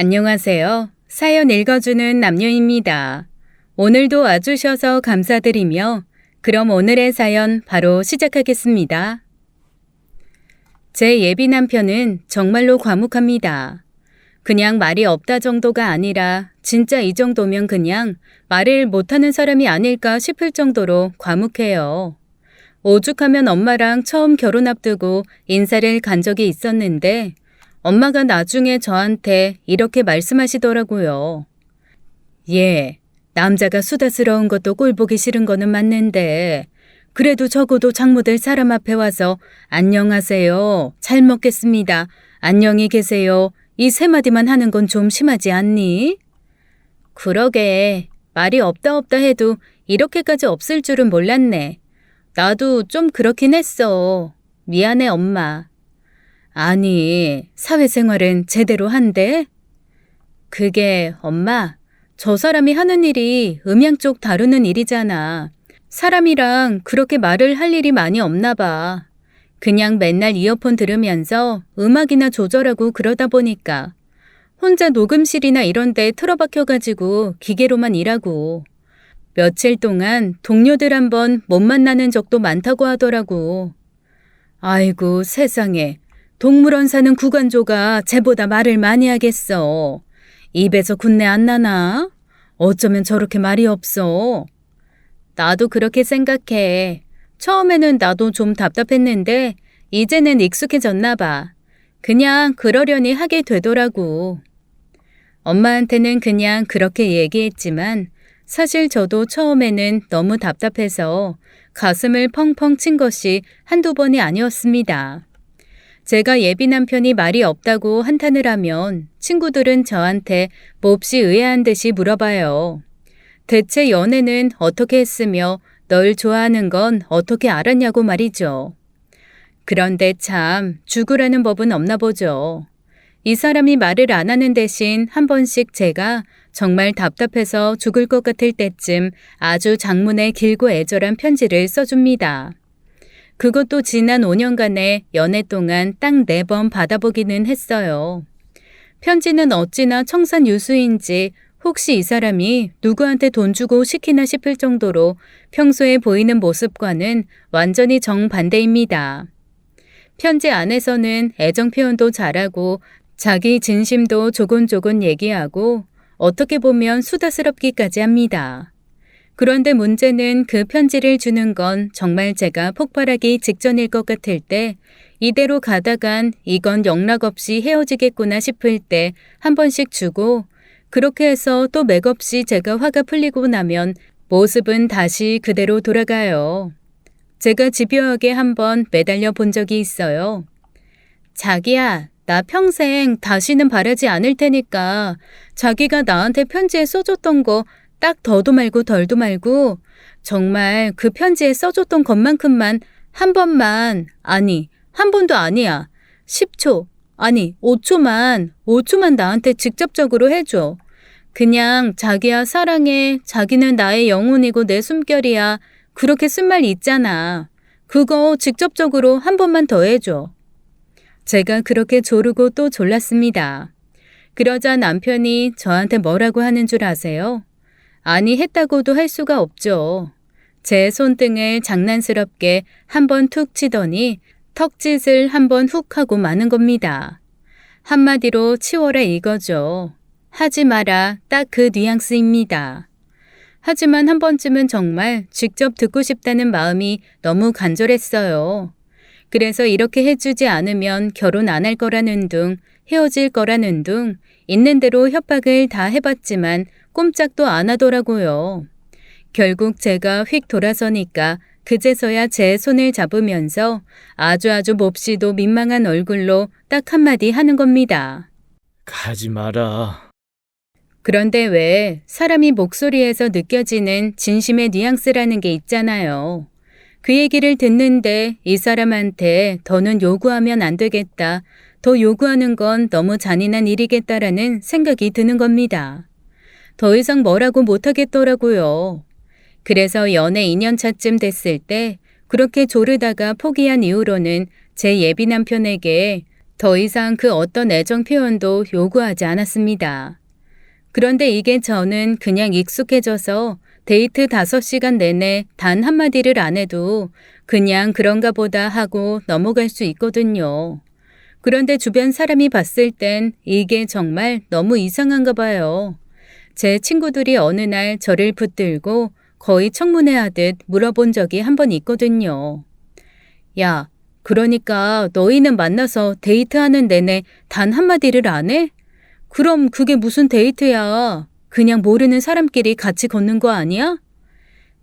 안녕하세요. 사연 읽어주는 남녀입니다. 오늘도 와주셔서 감사드리며 그럼 오늘의 사연 바로 시작하겠습니다. 제 예비 남편은 정말로 과묵합니다. 그냥 말이 없다 정도가 아니라 진짜 이 정도면 그냥 말을 못하는 사람이 아닐까 싶을 정도로 과묵해요. 오죽하면 엄마랑 처음 결혼 앞두고 인사를 간 적이 있었는데 엄마가 나중에 저한테 이렇게 말씀하시더라고요. 예, 남자가 수다스러운 것도 꼴보기 싫은 거는 맞는데 그래도 적어도 장모들 사람 앞에 와서 안녕하세요, 잘 먹겠습니다, 안녕히 계세요 이 세 마디만 하는 건 좀 심하지 않니? 그러게, 말이 없다 해도 이렇게까지 없을 줄은 몰랐네. 나도 좀 그렇긴 했어. 미안해 엄마. 아니, 사회생활은 제대로 한대? 그게 엄마, 저 사람이 하는 일이 음향 쪽 다루는 일이잖아. 사람이랑 그렇게 말을 할 일이 많이 없나 봐. 그냥 맨날 이어폰 들으면서 음악이나 조절하고 그러다 보니까 혼자 녹음실이나 이런 데 틀어박혀가지고 기계로만 일하고 며칠 동안 동료들 한번 못 만나는 적도 많다고 하더라고. 아이고 세상에. 동물원 사는 구간조가 쟤보다 말을 많이 하겠어. 입에서 군내 안 나나? 어쩌면 저렇게 말이 없어. 나도 그렇게 생각해. 처음에는 나도 좀 답답했는데 이제는 익숙해졌나 봐. 그냥 그러려니 하게 되더라고. 엄마한테는 그냥 그렇게 얘기했지만 사실 저도 처음에는 너무 답답해서 가슴을 펑펑 친 것이 한두 번이 아니었습니다. 제가 예비 남편이 말이 없다고 한탄을 하면 친구들은 저한테 몹시 의아한 듯이 물어봐요. 대체 연애는 어떻게 했으며 널 좋아하는 건 어떻게 알았냐고 말이죠. 그런데 참 죽으라는 법은 없나 보죠. 이 사람이 말을 안 하는 대신 한 번씩 제가 정말 답답해서 죽을 것 같을 때쯤 아주 장문의 길고 애절한 편지를 써줍니다. 그것도 지난 5년간의 연애 동안 딱 4번 받아보기는 했어요. 편지는 어찌나 청산유수인지 혹시 이 사람이 누구한테 돈 주고 시키나 싶을 정도로 평소에 보이는 모습과는 완전히 정반대입니다. 편지 안에서는 애정 표현도 잘하고 자기 진심도 조곤조곤 얘기하고 어떻게 보면 수다스럽기까지 합니다. 그런데 문제는 그 편지를 주는 건 정말 제가 폭발하기 직전일 것 같을 때 이대로 가다간 이건 영락없이 헤어지겠구나 싶을 때 한 번씩 주고 그렇게 해서 또 맥없이 제가 화가 풀리고 나면 모습은 다시 그대로 돌아가요. 제가 집요하게 한번 매달려 본 적이 있어요. 자기야, 나 평생 다시는 바라지 않을 테니까 자기가 나한테 편지에 써줬던 거 딱 더도 말고 덜도 말고 정말 그 편지에 써줬던 것만큼만 한 번만, 아니 한 번도 아니야, 10초, 아니 5초만 나한테 직접적으로 해줘. 그냥 자기야 사랑해, 자기는 나의 영혼이고 내 숨결이야, 그렇게 쓴 말 있잖아. 그거 직접적으로 한 번만 더 해줘. 제가 그렇게 조르고 또 졸랐습니다. 그러자 남편이 저한테 뭐라고 하는 줄 아세요? 아니 했다고도 할 수가 없죠. 제 손등을 장난스럽게 한번 툭 치더니 턱짓을 한번 훅 하고 마는 겁니다. 한마디로 치워라 이거죠. 하지 마라, 딱 그 뉘앙스입니다. 하지만 한 번쯤은 정말 직접 듣고 싶다는 마음이 너무 간절했어요. 그래서 이렇게 해주지 않으면 결혼 안 할 거라는 둥, 헤어질 거라는 둥, 있는 대로 협박을 다 해봤지만 꼼짝도 안 하더라고요. 결국 제가 휙 돌아서니까 그제서야 제 손을 잡으면서 아주 몹시도 민망한 얼굴로 딱 한마디 하는 겁니다. 가지 마라. 그런데 왜 사람이 목소리에서 느껴지는 진심의 뉘앙스라는 게 있잖아요. 그 얘기를 듣는데 이 사람한테 더는 요구하면 안 되겠다, 더 요구하는 건 너무 잔인한 일이겠다라는 생각이 드는 겁니다. 더 이상 뭐라고 못하겠더라고요. 그래서 연애 2년차쯤 됐을 때 그렇게 조르다가 포기한 이후로는 제 예비 남편에게 더 이상 그 어떤 애정 표현도 요구하지 않았습니다. 그런데 이게 저는 그냥 익숙해져서 데이트 5시간 내내 단 한마디를 안 해도 그냥 그런가 보다 하고 넘어갈 수 있거든요. 그런데 주변 사람이 봤을 땐 이게 정말 너무 이상한가 봐요. 제 친구들이 어느 날 저를 붙들고 거의 청문회하듯 물어본 적이 한 번 있거든요. 야, 그러니까 너희는 만나서 데이트하는 내내 단 한마디를 안 해? 그럼 그게 무슨 데이트야? 그냥 모르는 사람끼리 같이 걷는 거 아니야?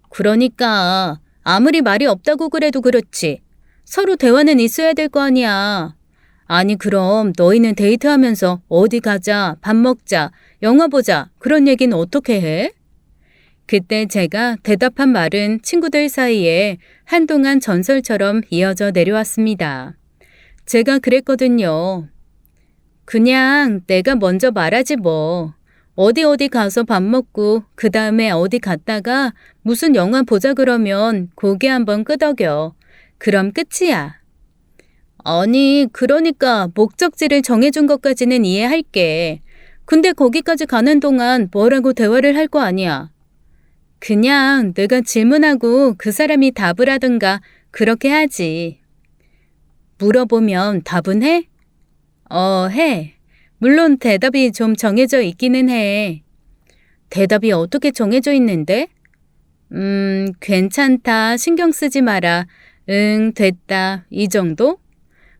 그러니까 아무리 말이 없다고 그래도 그렇지. 서로 대화는 있어야 될 거 아니야. 아니 그럼 너희는 데이트하면서 어디 가자, 밥 먹자, 영화 보자 그런 얘기는 어떻게 해? 그때 제가 대답한 말은 친구들 사이에 한동안 전설처럼 이어져 내려왔습니다. 제가 그랬거든요. 그냥 내가 먼저 말하지 뭐. 어디 가서 밥 먹고 그 다음에 어디 갔다가 무슨 영화 보자 그러면 고개 한번 끄덕여. 그럼 끝이야. 아니, 그러니까 목적지를 정해준 것까지는 이해할게. 근데 거기까지 가는 동안 뭐라고 대화를 할 거 아니야. 그냥 내가 질문하고 그 사람이 답을 하든가 그렇게 하지. 물어보면 답은 해? 해. 물론 대답이 좀 정해져 있기는 해. 대답이 어떻게 정해져 있는데? 괜찮다, 신경 쓰지 마라, 응, 됐다, 이 정도?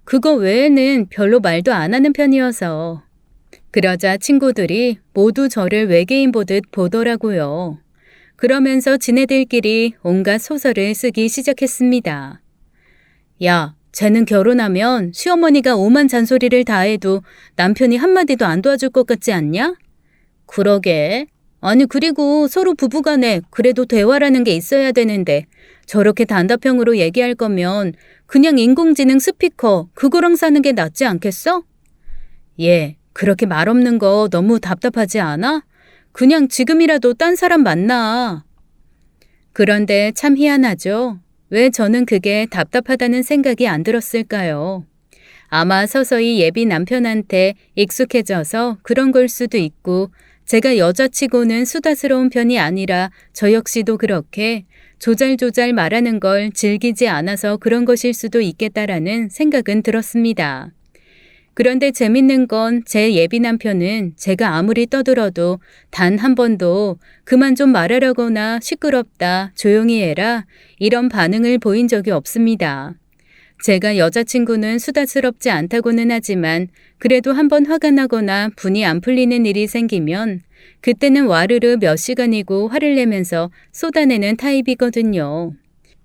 그거 외에는 별로 말도 안 하는 편이어서. 그러자 친구들이 모두 저를 외계인 보듯 보더라고요. 그러면서 지네들끼리 온갖 소설을 쓰기 시작했습니다. 야, 쟤는 결혼하면 시어머니가 오만 잔소리를 다 해도 남편이 한마디도 안 도와줄 것 같지 않냐? 그러게. 아니 그리고 서로 부부간에 그래도 대화라는 게 있어야 되는데 저렇게 단답형으로 얘기할 거면 그냥 인공지능 스피커 그거랑 사는 게 낫지 않겠어? 얘, 그렇게 말 없는 거 너무 답답하지 않아? 그냥 지금이라도 딴 사람 만나. 그런데 참 희한하죠. 왜 저는 그게 답답하다는 생각이 안 들었을까요? 아마 서서히 예비 남편한테 익숙해져서 그런 걸 수도 있고 제가 여자치고는 수다스러운 편이 아니라 저 역시도 그렇게 조잘조잘 말하는 걸 즐기지 않아서 그런 것일 수도 있겠다라는 생각은 들었습니다. 그런데 재밌는 건 제 예비 남편은 제가 아무리 떠들어도 단 한 번도 그만 좀 말하려거나 시끄럽다, 조용히 해라 이런 반응을 보인 적이 없습니다. 제가 여자친구는 수다스럽지 않다고는 하지만 그래도 한번 화가 나거나 분이 안 풀리는 일이 생기면 그때는 와르르 몇 시간이고 화를 내면서 쏟아내는 타입이거든요.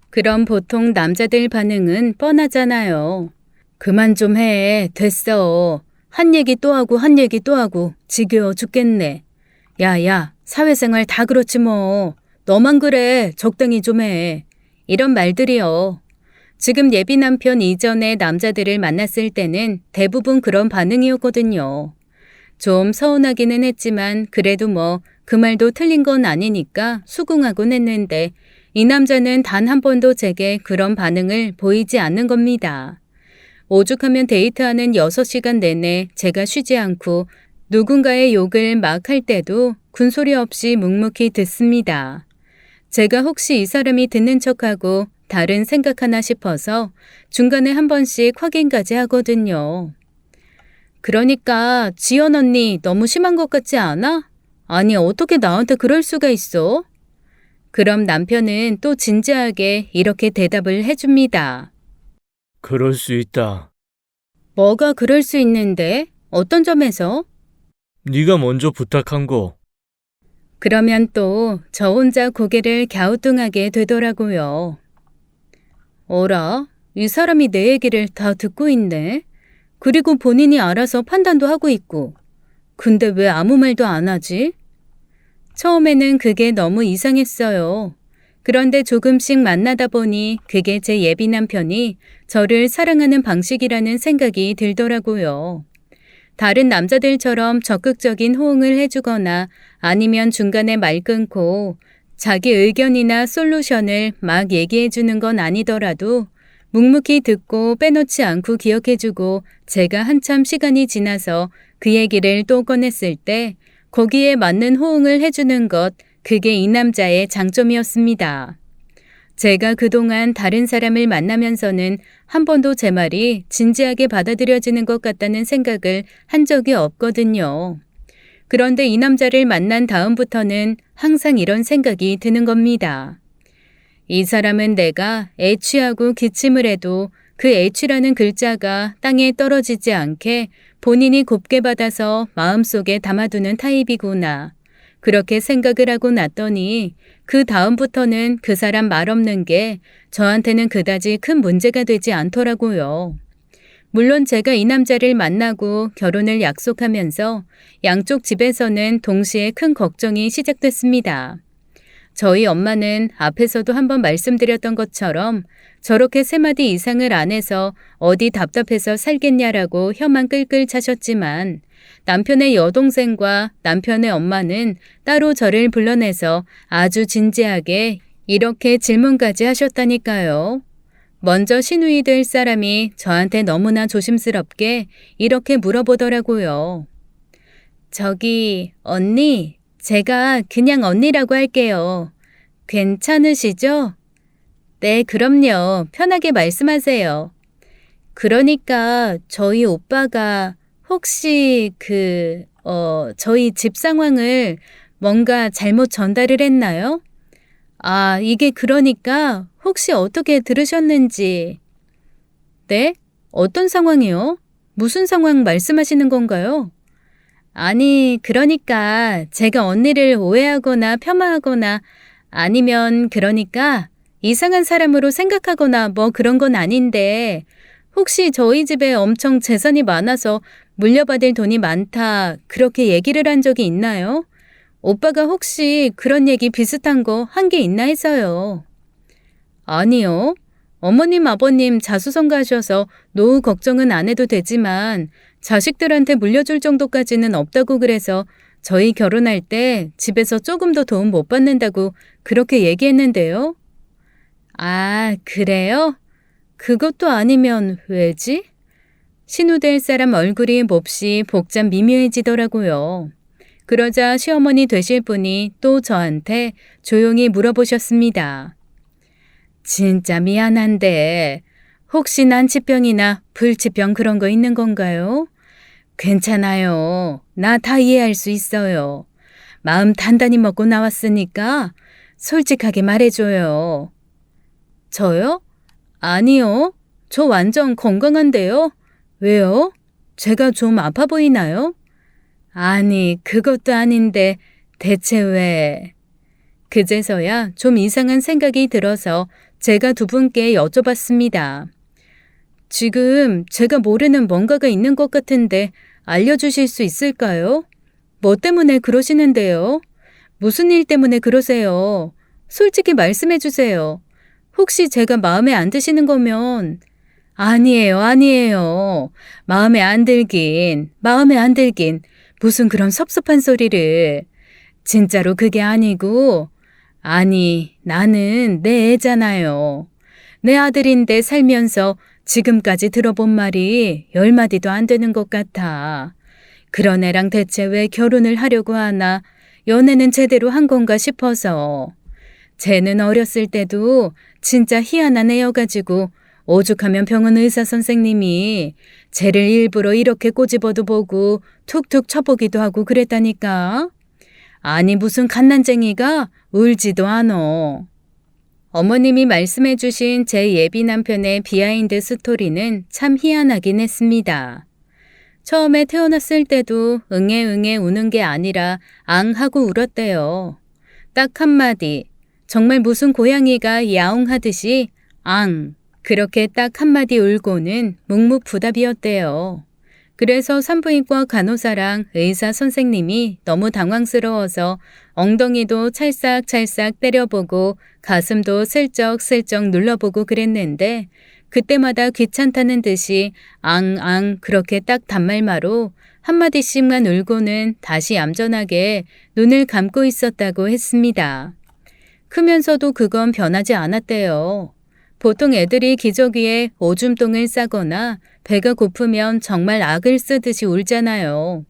그럼 보통 남자들 반응은 뻔하잖아요. 그만 좀 해. 됐어. 한 얘기 또 하고 한 얘기 또 하고 지겨워 죽겠네. 야야, 사회생활 다 그렇지 뭐. 너만 그래. 적당히 좀 해. 이런 말들이요. 지금 예비 남편 이전에 남자들을 만났을 때는 대부분 그런 반응이었거든요. 좀 서운하기는 했지만 그래도 뭐 그 말도 틀린 건 아니니까 수긍하곤 했는데 이 남자는 단 한 번도 제게 그런 반응을 보이지 않는 겁니다. 오죽하면 데이트하는 6시간 내내 제가 쉬지 않고 누군가의 욕을 막 할 때도 군소리 없이 묵묵히 듣습니다. 제가 혹시 이 사람이 듣는 척하고 다른 생각하나 싶어서 중간에 한 번씩 확인까지 하거든요. 그러니까 지연 언니 너무 심한 것 같지 않아? 아니 어떻게 나한테 그럴 수가 있어? 그럼 남편은 또 진지하게 이렇게 대답을 해줍니다. 그럴 수 있다. 뭐가 그럴 수 있는데? 어떤 점에서? 네가 먼저 부탁한 거. 그러면 또 저 혼자 고개를 갸우뚱하게 되더라고요. 어라? 이 사람이 내 얘기를 다 듣고 있네. 그리고 본인이 알아서 판단도 하고 있고. 근데 왜 아무 말도 안 하지? 처음에는 그게 너무 이상했어요. 그런데 조금씩 만나다 보니 그게 제 예비 남편이 저를 사랑하는 방식이라는 생각이 들더라고요. 다른 남자들처럼 적극적인 호응을 해주거나 아니면 중간에 말 끊고 자기 의견이나 솔루션을 막 얘기해주는 건 아니더라도 묵묵히 듣고 빼놓지 않고 기억해주고 제가 한참 시간이 지나서 그 얘기를 또 꺼냈을 때 거기에 맞는 호응을 해주는 것, 그게 이 남자의 장점이었습니다. 제가 그동안 다른 사람을 만나면서는 한 번도 제 말이 진지하게 받아들여지는 것 같다는 생각을 한 적이 없거든요. 그런데 이 남자를 만난 다음부터는 항상 이런 생각이 드는 겁니다. 이 사람은 내가 애취하고 기침을 해도 그 애취라는 글자가 땅에 떨어지지 않게 본인이 곱게 받아서 마음속에 담아두는 타입이구나. 그렇게 생각을 하고 났더니 그 다음부터는 그 사람 말 없는 게 저한테는 그다지 큰 문제가 되지 않더라고요. 물론 제가 이 남자를 만나고 결혼을 약속하면서 양쪽 집에서는 동시에 큰 걱정이 시작됐습니다. 저희 엄마는 앞에서도 한번 말씀드렸던 것처럼 저렇게 3마디 이상을 안 해서 어디 답답해서 살겠냐라고 혀만 끌끌 차셨지만 남편의 여동생과 남편의 엄마는 따로 저를 불러내서 아주 진지하게 이렇게 질문까지 하셨다니까요. 먼저 시누이 될 사람이 저한테 너무나 조심스럽게 이렇게 물어보더라고요. 저기 언니, 제가 그냥 언니라고 할게요. 괜찮으시죠? 네, 그럼요. 편하게 말씀하세요. 그러니까 저희 오빠가 혹시 저희 집 상황을 뭔가 잘못 전달을 했나요? 아, 이게 그러니까 혹시 어떻게 들으셨는지. 네? 어떤 상황이요? 무슨 상황 말씀하시는 건가요? 아니, 그러니까 제가 언니를 오해하거나 폄하하거나 아니면 그러니까 이상한 사람으로 생각하거나 뭐 그런 건 아닌데 혹시 저희 집에 엄청 재산이 많아서 물려받을 돈이 많다 그렇게 얘기를 한 적이 있나요? 오빠가 혹시 그런 얘기 비슷한 거 한 게 있나 해서요. 아니요. 어머님 아버님 자수성가하셔서 노후 걱정은 안 해도 되지만 자식들한테 물려줄 정도까지는 없다고 그래서 저희 결혼할 때 집에서 조금 더 도움 못 받는다고 그렇게 얘기했는데요. 아, 그래요? 그것도 아니면 왜지? 신우될 사람 얼굴이 몹시 복잡 미묘해지더라고요. 그러자 시어머니 되실 분이 또 저한테 조용히 물어보셨습니다. 진짜 미안한데 혹시 난치병이나 불치병 그런 거 있는 건가요? 괜찮아요. 나 다 이해할 수 있어요. 마음 단단히 먹고 나왔으니까 솔직하게 말해줘요. 저요? 아니요. 저 완전 건강한데요. 왜요? 제가 좀 아파 보이나요? 아니, 그것도 아닌데 대체 왜? 그제서야 좀 이상한 생각이 들어서 제가 두 분께 여쭤봤습니다. 지금 제가 모르는 뭔가가 있는 것 같은데 알려주실 수 있을까요? 뭐 때문에 그러시는데요? 무슨 일 때문에 그러세요? 솔직히 말씀해 주세요. 혹시 제가 마음에 안 드시는 거면 아니에요. 마음에 안 들긴. 무슨 그런 섭섭한 소리를. 진짜로 그게 아니고 아니, 나는 내 애잖아요. 내 아들인데 살면서 지금까지 들어본 말이 10마디도 안 되는 것 같아. 그런 애랑 대체 왜 결혼을 하려고 하나? 연애는 제대로 한 건가 싶어서. 쟤는 어렸을 때도 진짜 희한한 애여가지고 오죽하면 병원 의사 선생님이 쟤를 일부러 이렇게 꼬집어도 보고 툭툭 쳐보기도 하고 그랬다니까. 아니 무슨 갓난쟁이가 울지도 않어. 어머님이 말씀해 주신 제 예비 남편의 비하인드 스토리는 참 희한하긴 했습니다. 처음에 태어났을 때도 응애 우는 게 아니라 앙 하고 울었대요. 딱 한마디. 정말 무슨 고양이가 야옹하듯이 앙. 그렇게 딱 한마디 울고는 묵묵부답이었대요. 그래서 산부인과 간호사랑 의사 선생님이 너무 당황스러워서 엉덩이도 찰싹찰싹 때려보고 가슴도 슬쩍슬쩍 눌러보고 그랬는데 그때마다 귀찮다는 듯이 앙앙 그렇게 딱 단말마로 한마디씩만 울고는 다시 얌전하게 눈을 감고 있었다고 했습니다. 크면서도 그건 변하지 않았대요. 보통 애들이 기저귀에 오줌똥을 싸거나 배가 고프면 정말 악을 쓰듯이 울잖아요.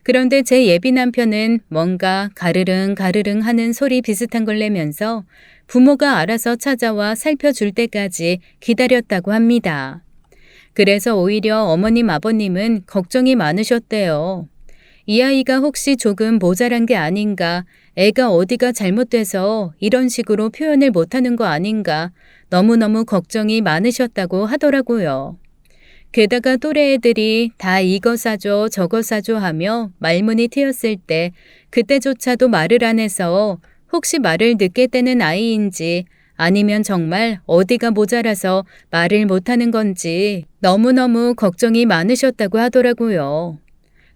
그런데 제 예비 남편은 뭔가 가르릉 가르릉 하는 소리 비슷한 걸 내면서 부모가 알아서 찾아와 살펴줄 때까지 기다렸다고 합니다. 그래서 오히려 어머님 아버님은 걱정이 많으셨대요. 이 아이가 혹시 조금 모자란 게 아닌가, 애가 어디가 잘못돼서 이런 식으로 표현을 못하는 거 아닌가 너무너무 걱정이 많으셨다고 하더라고요. 게다가 또래 애들이 다 이거 사줘 저거 사줘 하며 말문이 트였을 때 그때조차도 말을 안 해서 혹시 말을 늦게 떼는 아이인지 아니면 정말 어디가 모자라서 말을 못하는 건지 너무너무 걱정이 많으셨다고 하더라고요.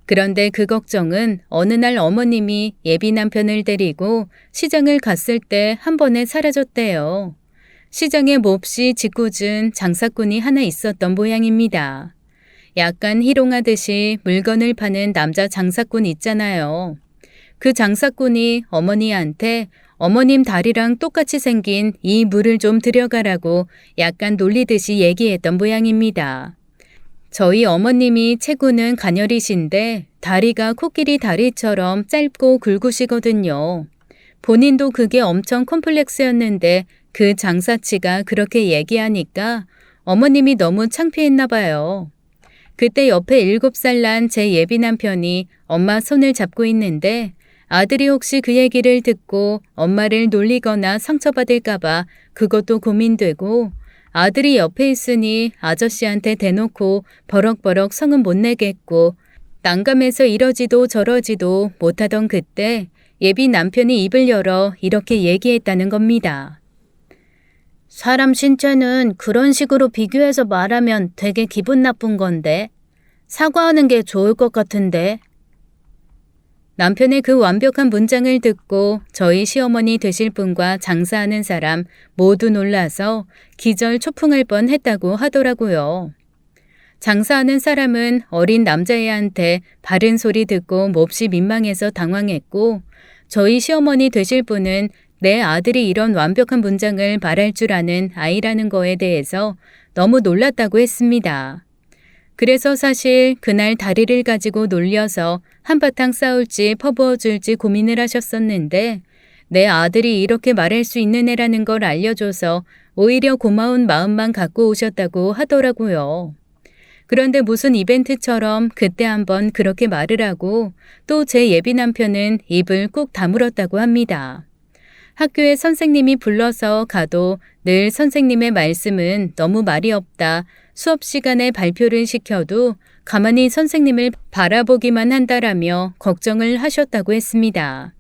그런데 그 걱정은 어느 날 어머님이 예비 남편을 데리고 시장을 갔을 때 한 번에 사라졌대요. 시장에 몹시 짓궂은 장사꾼이 하나 있었던 모양입니다. 약간 희롱하듯이 물건을 파는 남자 장사꾼 있잖아요. 그 장사꾼이 어머니한테 어머님 다리랑 똑같이 생긴 이 물을 좀 들여가라고 약간 놀리듯이 얘기했던 모양입니다. 저희 어머님이 체구는 가녀리신데 다리가 코끼리 다리처럼 짧고 굵으시거든요. 본인도 그게 엄청 콤플렉스였는데 그 장사치가 그렇게 얘기하니까 어머님이 너무 창피했나 봐요. 그때 옆에 7살 난 제 예비 남편이 엄마 손을 잡고 있는데 아들이 혹시 그 얘기를 듣고 엄마를 놀리거나 상처받을까봐 그것도 고민되고 아들이 옆에 있으니 아저씨한테 대놓고 버럭버럭 성은 못 내겠고 난감해서 이러지도 저러지도 못하던 그때 예비 남편이 입을 열어 이렇게 얘기했다는 겁니다. 사람 신체는 그런 식으로 비교해서 말하면 되게 기분 나쁜 건데 사과하는 게 좋을 것 같은데. 남편의 그 완벽한 문장을 듣고 저희 시어머니 되실 분과 장사하는 사람 모두 놀라서 기절 초풍할 뻔했다고 하더라고요. 장사하는 사람은 어린 남자애한테 바른 소리 듣고 몹시 민망해서 당황했고 저희 시어머니 되실 분은 내 아들이 이런 완벽한 문장을 말할 줄 아는 아이라는 거에 대해서 너무 놀랐다고 했습니다. 그래서 사실 그날 다리를 가지고 놀려서 한바탕 싸울지 퍼부어줄지 고민을 하셨었는데 내 아들이 이렇게 말할 수 있는 애라는 걸 알려줘서 오히려 고마운 마음만 갖고 오셨다고 하더라고요. 그런데 무슨 이벤트처럼 그때 한번 그렇게 말을 하고 또 제 예비 남편은 입을 꾹 다물었다고 합니다. 학교에 선생님이 불러서 가도 늘 선생님의 말씀은 너무 말이 없다. 수업 시간에 발표를 시켜도 가만히 선생님을 바라보기만 한다라며 걱정을 하셨다고 했습니다.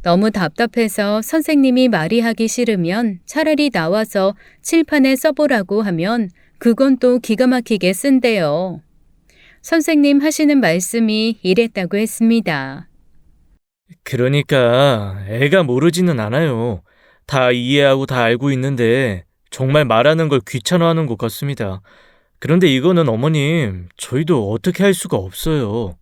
너무 답답해서 선생님이 말이 하기 싫으면 차라리 나와서 칠판에 써보라고 하면 그건 또 기가 막히게 쓴대요. 선생님 하시는 말씀이 이랬다고 했습니다. 그러니까 애가 모르지는 않아요. 다 이해하고 다 알고 있는데 정말 말하는 걸 귀찮아하는 것 같습니다. 그런데 이거는 어머님, 저희도 어떻게 할 수가 없어요.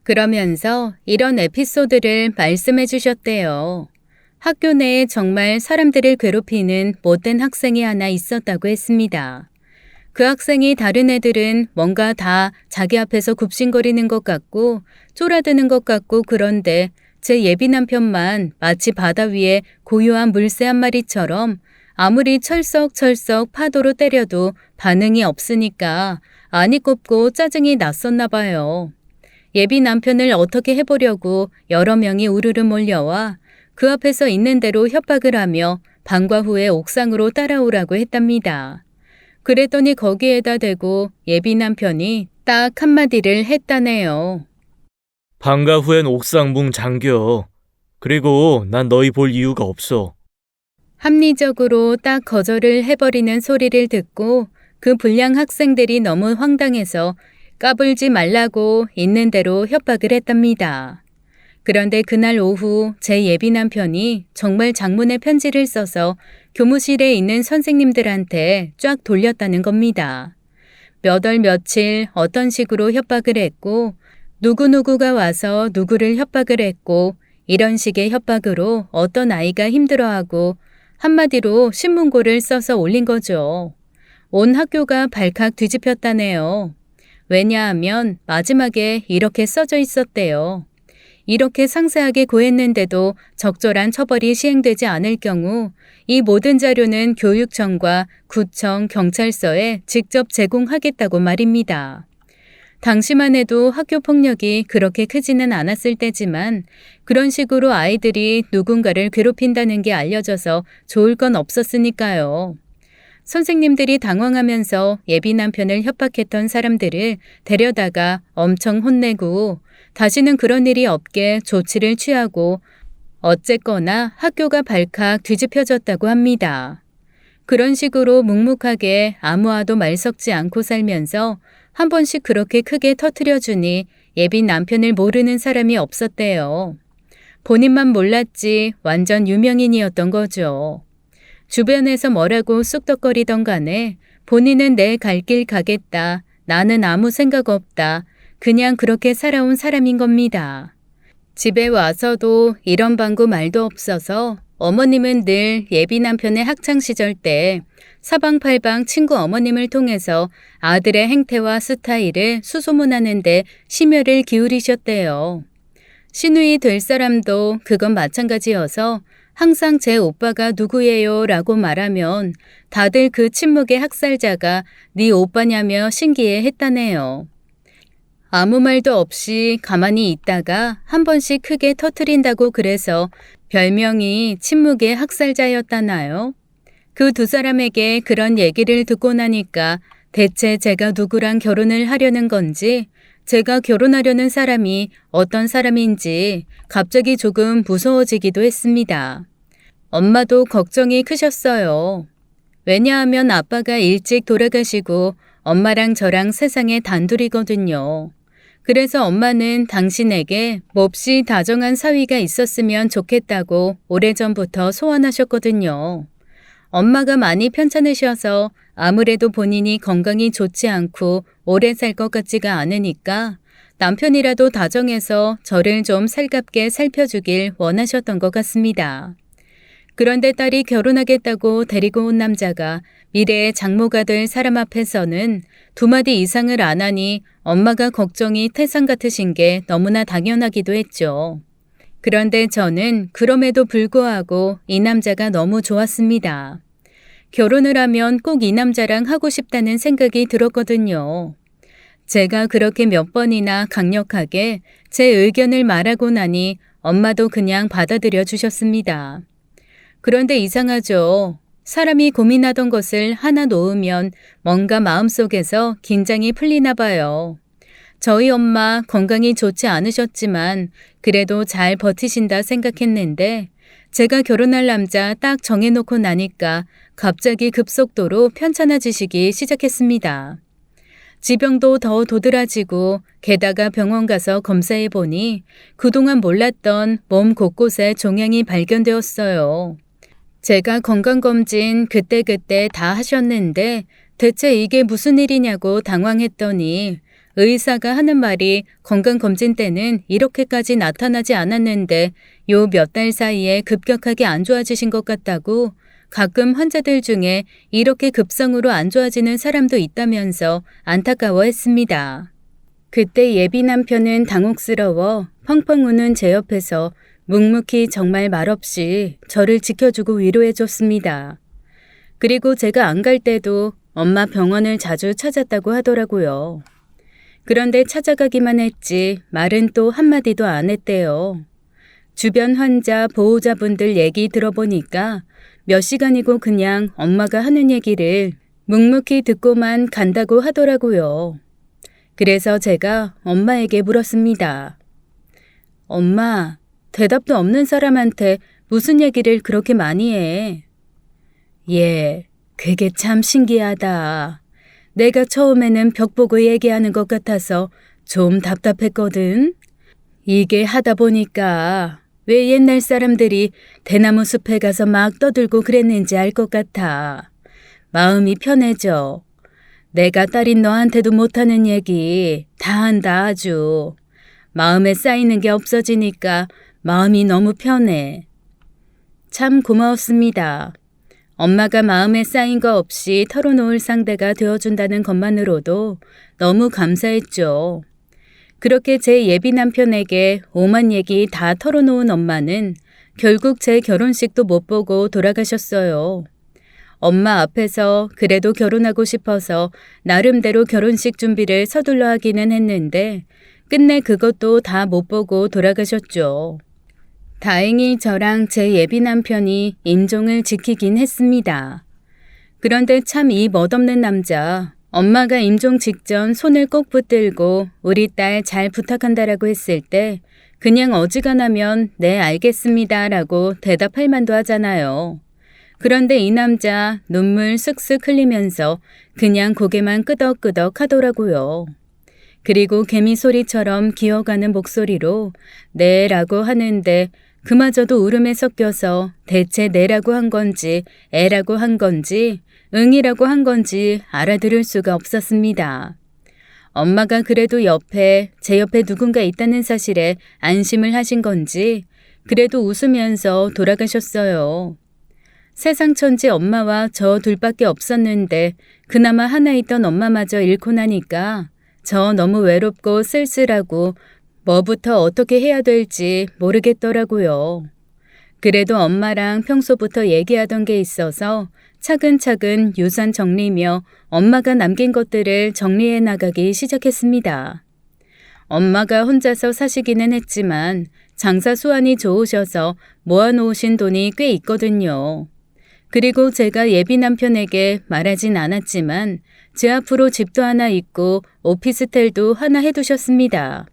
그러면서 이런 에피소드를 말씀해 주셨대요. 학교 내에 정말 사람들을 괴롭히는 못된 학생이 하나 있었다고 했습니다. 그 학생이 다른 애들은 뭔가 다 자기 앞에서 굽신거리는 것 같고 쫄아드는 것 같고 그런데 제 예비 남편만 마치 바다 위에 고요한 물새 한 마리처럼 아무리 철썩철썩 파도로 때려도 반응이 없으니까 안이 꼽고 짜증이 났었나 봐요. 예비 남편을 어떻게 해보려고 여러 명이 우르르 몰려와 그 앞에서 있는 대로 협박을 하며 방과 후에 옥상으로 따라오라고 했답니다. 그랬더니 거기에다 대고 예비 남편이 딱 한마디를 했다네요. 방과 후엔 옥상 문 잠겨. 그리고 난 너희 볼 이유가 없어. 합리적으로 딱 거절을 해버리는 소리를 듣고 그 불량 학생들이 너무 황당해서 까불지 말라고 있는 대로 협박을 했답니다. 그런데 그날 오후 제 예비 남편이 정말 장문의 편지를 써서 교무실에 있는 선생님들한테 쫙 돌렸다는 겁니다. 몇 월 며칠 어떤 식으로 협박을 했고 누구누구가 와서 누구를 협박을 했고 이런 식의 협박으로 어떤 아이가 힘들어하고 한마디로 신문고를 써서 올린 거죠. 온 학교가 발칵 뒤집혔다네요. 왜냐하면 마지막에 이렇게 써져 있었대요. 이렇게 상세하게 고했는데도 적절한 처벌이 시행되지 않을 경우 이 모든 자료는 교육청과 구청, 경찰서에 직접 제공하겠다고 말입니다. 당시만 해도 학교 폭력이 그렇게 크지는 않았을 때지만 그런 식으로 아이들이 누군가를 괴롭힌다는 게 알려져서 좋을 건 없었으니까요. 선생님들이 당황하면서 예비 남편을 협박했던 사람들을 데려다가 엄청 혼내고 다시는 그런 일이 없게 조치를 취하고 어쨌거나 학교가 발칵 뒤집혀졌다고 합니다. 그런 식으로 묵묵하게 아무와도 말 섞지 않고 살면서 한 번씩 그렇게 크게 터뜨려주니 예비 남편을 모르는 사람이 없었대요. 본인만 몰랐지 완전 유명인이었던 거죠. 주변에서 뭐라고 쑥덕거리던 간에 본인은 내 갈 길 가겠다. 나는 아무 생각 없다. 그냥 그렇게 살아온 사람인 겁니다. 집에 와서도 이런 방구 말도 없어서 어머님은 늘 예비 남편의 학창시절 때 사방팔방 친구 어머님을 통해서 아들의 행태와 스타일을 수소문하는데 심혈을 기울이셨대요. 시누이 될 사람도 그건 마찬가지여서 항상 제 오빠가 누구예요 라고 말하면 다들 그 침묵의 학살자가 네 오빠냐며 신기해 했다네요. 아무 말도 없이 가만히 있다가 한 번씩 크게 터트린다고 그래서 별명이 침묵의 학살자였다나요? 그 두 사람에게 그런 얘기를 듣고 나니까 대체 제가 누구랑 결혼을 하려는 건지 제가 결혼하려는 사람이 어떤 사람인지 갑자기 조금 무서워지기도 했습니다. 엄마도 걱정이 크셨어요. 왜냐하면 아빠가 일찍 돌아가시고 엄마랑 저랑 세상에 단둘이거든요. 그래서 엄마는 당신에게 몹시 다정한 사위가 있었으면 좋겠다고 오래전부터 소원하셨거든요. 엄마가 많이 편찮으셔서 아무래도 본인이 건강이 좋지 않고 오래 살 것 같지가 않으니까 남편이라도 다정해서 저를 좀 살갑게 살펴주길 원하셨던 것 같습니다. 그런데 딸이 결혼하겠다고 데리고 온 남자가 미래의 장모가 될 사람 앞에서는 두 마디 이상을 안 하니 엄마가 걱정이 태산 같으신 게 너무나 당연하기도 했죠. 그런데 저는 그럼에도 불구하고 이 남자가 너무 좋았습니다. 결혼을 하면 꼭 이 남자랑 하고 싶다는 생각이 들었거든요. 제가 그렇게 몇 번이나 강력하게 제 의견을 말하고 나니 엄마도 그냥 받아들여 주셨습니다. 그런데 이상하죠. 사람이 고민하던 것을 하나 놓으면 뭔가 마음속에서 긴장이 풀리나 봐요. 저희 엄마 건강이 좋지 않으셨지만 그래도 잘 버티신다 생각했는데 제가 결혼할 남자 딱 정해놓고 나니까 갑자기 급속도로 편찮아지시기 시작했습니다. 지병도 더 도드라지고 게다가 병원 가서 검사해보니 그동안 몰랐던 몸 곳곳에 종양이 발견되었어요. 제가 건강검진 그때그때 다 하셨는데 대체 이게 무슨 일이냐고 당황했더니 의사가 하는 말이 건강검진 때는 이렇게까지 나타나지 않았는데 요 몇 달 사이에 급격하게 안 좋아지신 것 같다고 가끔 환자들 중에 이렇게 급성으로 안 좋아지는 사람도 있다면서 안타까워했습니다. 그때 예비 남편은 당혹스러워 펑펑 우는 제 옆에서 묵묵히 정말 말없이 저를 지켜주고 위로해줬습니다. 그리고 제가 안 갈 때도 엄마 병원을 자주 찾았다고 하더라고요. 그런데 찾아가기만 했지 말은 또 한마디도 안 했대요. 주변 환자, 보호자분들 얘기 들어보니까 몇 시간이고 그냥 엄마가 하는 얘기를 묵묵히 듣고만 간다고 하더라고요. 그래서 제가 엄마에게 물었습니다. 엄마, 대답도 없는 사람한테 무슨 얘기를 그렇게 많이 해? 예, 그게 참 신기하다. 내가 처음에는 벽 보고 얘기하는 것 같아서 좀 답답했거든. 이게 하다 보니까 왜 옛날 사람들이 대나무 숲에 가서 막 떠들고 그랬는지 알 것 같아. 마음이 편해져. 내가 딸인 너한테도 못하는 얘기 다 한다 아주. 마음에 쌓이는 게 없어지니까 마음이 너무 편해. 참 고마웠습니다. 엄마가 마음에 쌓인 거 없이 털어놓을 상대가 되어준다는 것만으로도 너무 감사했죠. 그렇게 제 예비 남편에게 오만 얘기 다 털어놓은 엄마는 결국 제 결혼식도 못 보고 돌아가셨어요. 엄마 앞에서 그래도 결혼하고 싶어서 나름대로 결혼식 준비를 서둘러 하기는 했는데 끝내 그것도 다 못 보고 돌아가셨죠. 다행히 저랑 제 예비 남편이 임종을 지키긴 했습니다. 그런데 참 이 멋없는 남자, 엄마가 임종 직전 손을 꼭 붙들고 우리 딸 잘 부탁한다라고 했을 때 그냥 어지간하면 네 알겠습니다 라고 대답할 만도 하잖아요. 그런데 이 남자 눈물 쓱쓱 흘리면서 그냥 고개만 끄덕끄덕 하더라고요. 그리고 개미 소리처럼 기어가는 목소리로 네 라고 하는데 그마저도 울음에 섞여서 대체 네라고 한 건지 애라고 한 건지 응이라고 한 건지 알아들을 수가 없었습니다. 엄마가 그래도 제 옆에 누군가 있다는 사실에 안심을 하신 건지 그래도 웃으면서 돌아가셨어요. 세상 천지 엄마와 저 둘밖에 없었는데 그나마 하나 있던 엄마마저 잃고 나니까 저 너무 외롭고 쓸쓸하고 뭐부터 어떻게 해야 될지 모르겠더라고요. 그래도 엄마랑 평소부터 얘기하던 게 있어서 차근차근 유산 정리며 엄마가 남긴 것들을 정리해 나가기 시작했습니다. 엄마가 혼자서 사시기는 했지만 장사 수완이 좋으셔서 모아놓으신 돈이 꽤 있거든요. 그리고 제가 예비 남편에게 말하진 않았지만 제 앞으로 집도 하나 있고 오피스텔도 하나 해두셨습니다.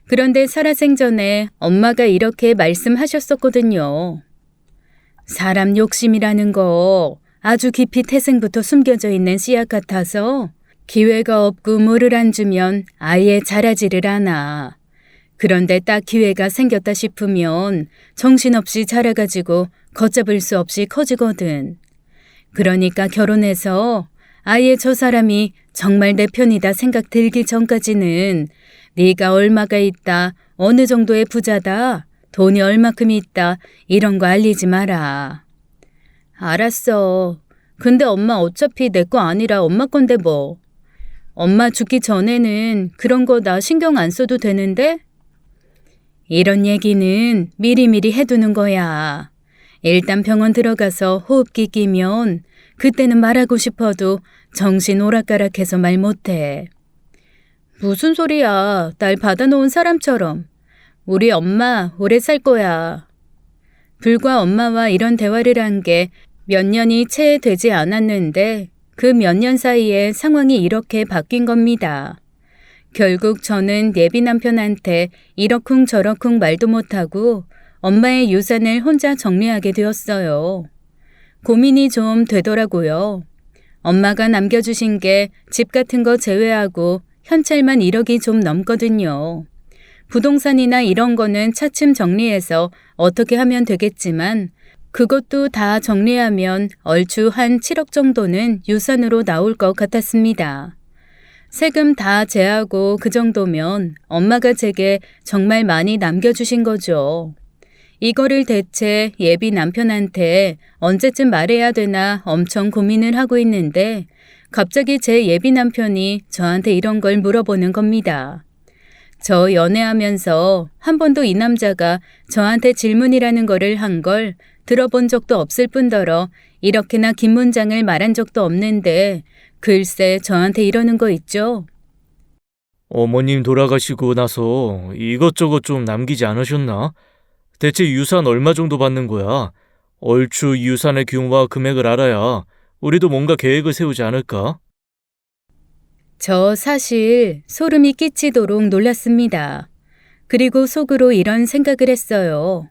그런데 살아생전에 엄마가 이렇게 말씀하셨었거든요. 사람 욕심이라는 거 아주 깊이 태생부터 숨겨져 있는 씨앗 같아서 기회가 없고 물을 안 주면 아예 자라지를 않아. 그런데 딱 기회가 생겼다 싶으면 정신없이 자라가지고 걷잡을 수 없이 커지거든. 그러니까 결혼해서 아예 저 사람이 정말 내 편이다 생각 들기 전까지는 네가 얼마가 있다, 어느 정도의 부자다, 돈이 얼마큼 있다 이런 거 알리지 마라. 알았어. 근데 엄마 어차피 내 거 아니라 엄마 건데 뭐. 엄마 죽기 전에는 그런 거 나 신경 안 써도 되는데? 이런 얘기는 미리미리 해두는 거야. 일단 병원 들어가서 호흡기 끼면 그때는 말하고 싶어도 정신 오락가락해서 말 못해. 무슨 소리야. 날 받아놓은 사람처럼. 우리 엄마 오래 살 거야. 불과 엄마와 이런 대화를 한 게 몇 년이 채 되지 않았는데 그 몇 년 사이에 상황이 이렇게 바뀐 겁니다. 결국 저는 예비 남편한테 이러쿵 저러쿵 말도 못하고 엄마의 유산을 혼자 정리하게 되었어요. 고민이 좀 되더라고요. 엄마가 남겨주신 게 집 같은 거 제외하고 현찰만 1억이 좀 넘거든요. 부동산이나 이런 거는 차츰 정리해서 어떻게 하면 되겠지만 그것도 다 정리하면 얼추 한 7억 정도는 유산으로 나올 것 같았습니다. 세금 다 제하고 그 정도면 엄마가 제게 정말 많이 남겨주신 거죠. 이거를 대체 예비 남편한테 언제쯤 말해야 되나 엄청 고민을 하고 있는데 갑자기 제 예비 남편이 저한테 이런 걸 물어보는 겁니다. 저 연애하면서 한 번도 이 남자가 저한테 질문이라는 거를 한 걸 들어본 적도 없을 뿐더러 이렇게나 긴 문장을 말한 적도 없는데 글쎄 저한테 이러는 거 있죠? 어머님 돌아가시고 나서 이것저것 좀 남기지 않으셨나? 대체 유산 얼마 정도 받는 거야? 얼추 유산의 규모와 금액을 알아야 우리도 뭔가 계획을 세우지 않을까? 저 사실 소름이 끼치도록 놀랐습니다. 그리고 속으로 이런 생각을 했어요.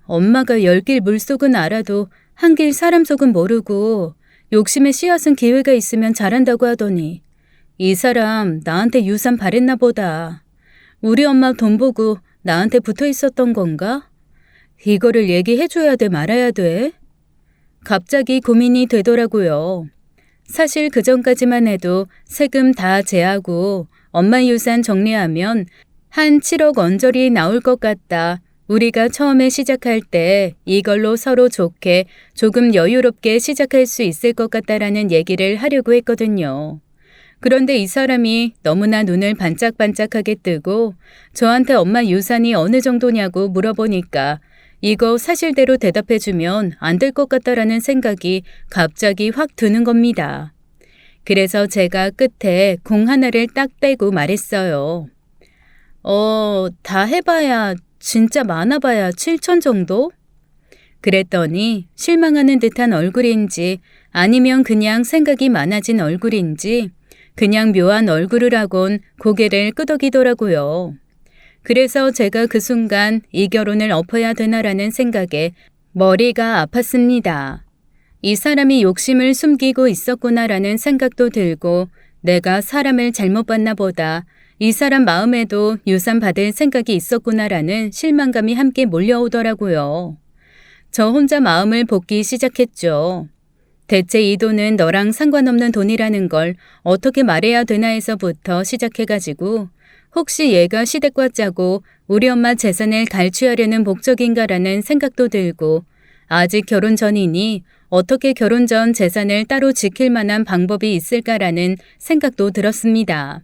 엄마가 10길 물속은 알아도 한 길 사람 속은 모르고 욕심의 씨앗은 기회가 있으면 잘한다고 하더니 이 사람 나한테 유산 바랬나 보다. 우리 엄마 돈 보고 나한테 붙어 있었던 건가? 이거를 얘기해줘야 돼 말아야 돼? 갑자기 고민이 되더라고요. 사실 그전까지만 해도 세금 다 제하고 엄마 유산 정리하면 한 7억 언저리 나올 것 같다. 우리가 처음에 시작할 때 이걸로 서로 좋게 조금 여유롭게 시작할 수 있을 것 같다라는 얘기를 하려고 했거든요. 그런데 이 사람이 너무나 눈을 반짝반짝하게 뜨고 저한테 엄마 유산이 어느 정도냐고 물어보니까 이거 사실대로 대답해주면 안 될 것 같다라는 생각이 갑자기 확 드는 겁니다. 그래서 제가 끝에 공 하나를 딱 빼고 말했어요. 다 해봐야 진짜 많아봐야 7천 정도? 그랬더니 실망하는 듯한 얼굴인지 아니면 그냥 생각이 많아진 얼굴인지 그냥 묘한 얼굴을 하곤 고개를 끄덕이더라고요. 그래서 제가 그 순간 이 결혼을 엎어야 되나라는 생각에 머리가 아팠습니다. 이 사람이 욕심을 숨기고 있었구나라는 생각도 들고 내가 사람을 잘못 봤나 보다. 이 사람 마음에도 유산 받을 생각이 있었구나라는 실망감이 함께 몰려오더라고요. 저 혼자 마음을 볶기 시작했죠. 대체 이 돈은 너랑 상관없는 돈이라는 걸 어떻게 말해야 되나 해서부터 시작해가지고 혹시 얘가 시댁과 짜고 우리 엄마 재산을 갈취하려는 목적인가라는 생각도 들고 아직 결혼 전이니 어떻게 결혼 전 재산을 따로 지킬 만한 방법이 있을까라는 생각도 들었습니다.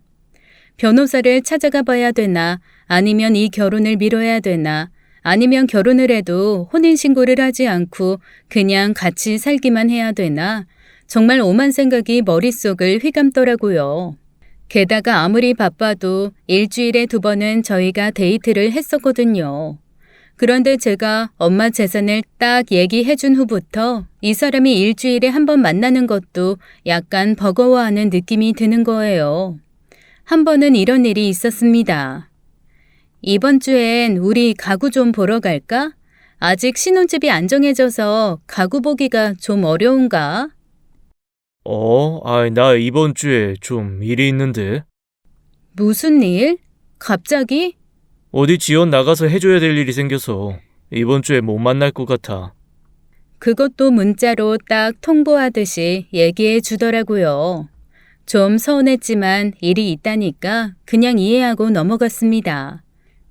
변호사를 찾아가 봐야 되나 아니면 이 결혼을 미뤄야 되나 아니면 결혼을 해도 혼인신고를 하지 않고 그냥 같이 살기만 해야 되나 정말 오만 생각이 머릿속을 휘감더라고요. 게다가 아무리 바빠도 일주일에 2번은 저희가 데이트를 했었거든요. 그런데 제가 엄마 재산을 딱 얘기해 준 후부터 이 사람이 일주일에 1번 만나는 것도 약간 버거워하는 느낌이 드는 거예요. 한 번은 이런 일이 있었습니다. 이번 주엔 우리 가구 좀 보러 갈까? 아직 신혼집이 안 정해져서 가구 보기가 좀 어려운가? 나 이번 주에 좀 일이 있는데. 무슨 일? 갑자기? 어디 지원 나가서 해줘야 될 일이 생겨서 이번 주에 못 만날 것 같아. 그것도 문자로 딱 통보하듯이 얘기해 주더라고요. 좀 서운했지만 일이 있다니까 그냥 이해하고 넘어갔습니다.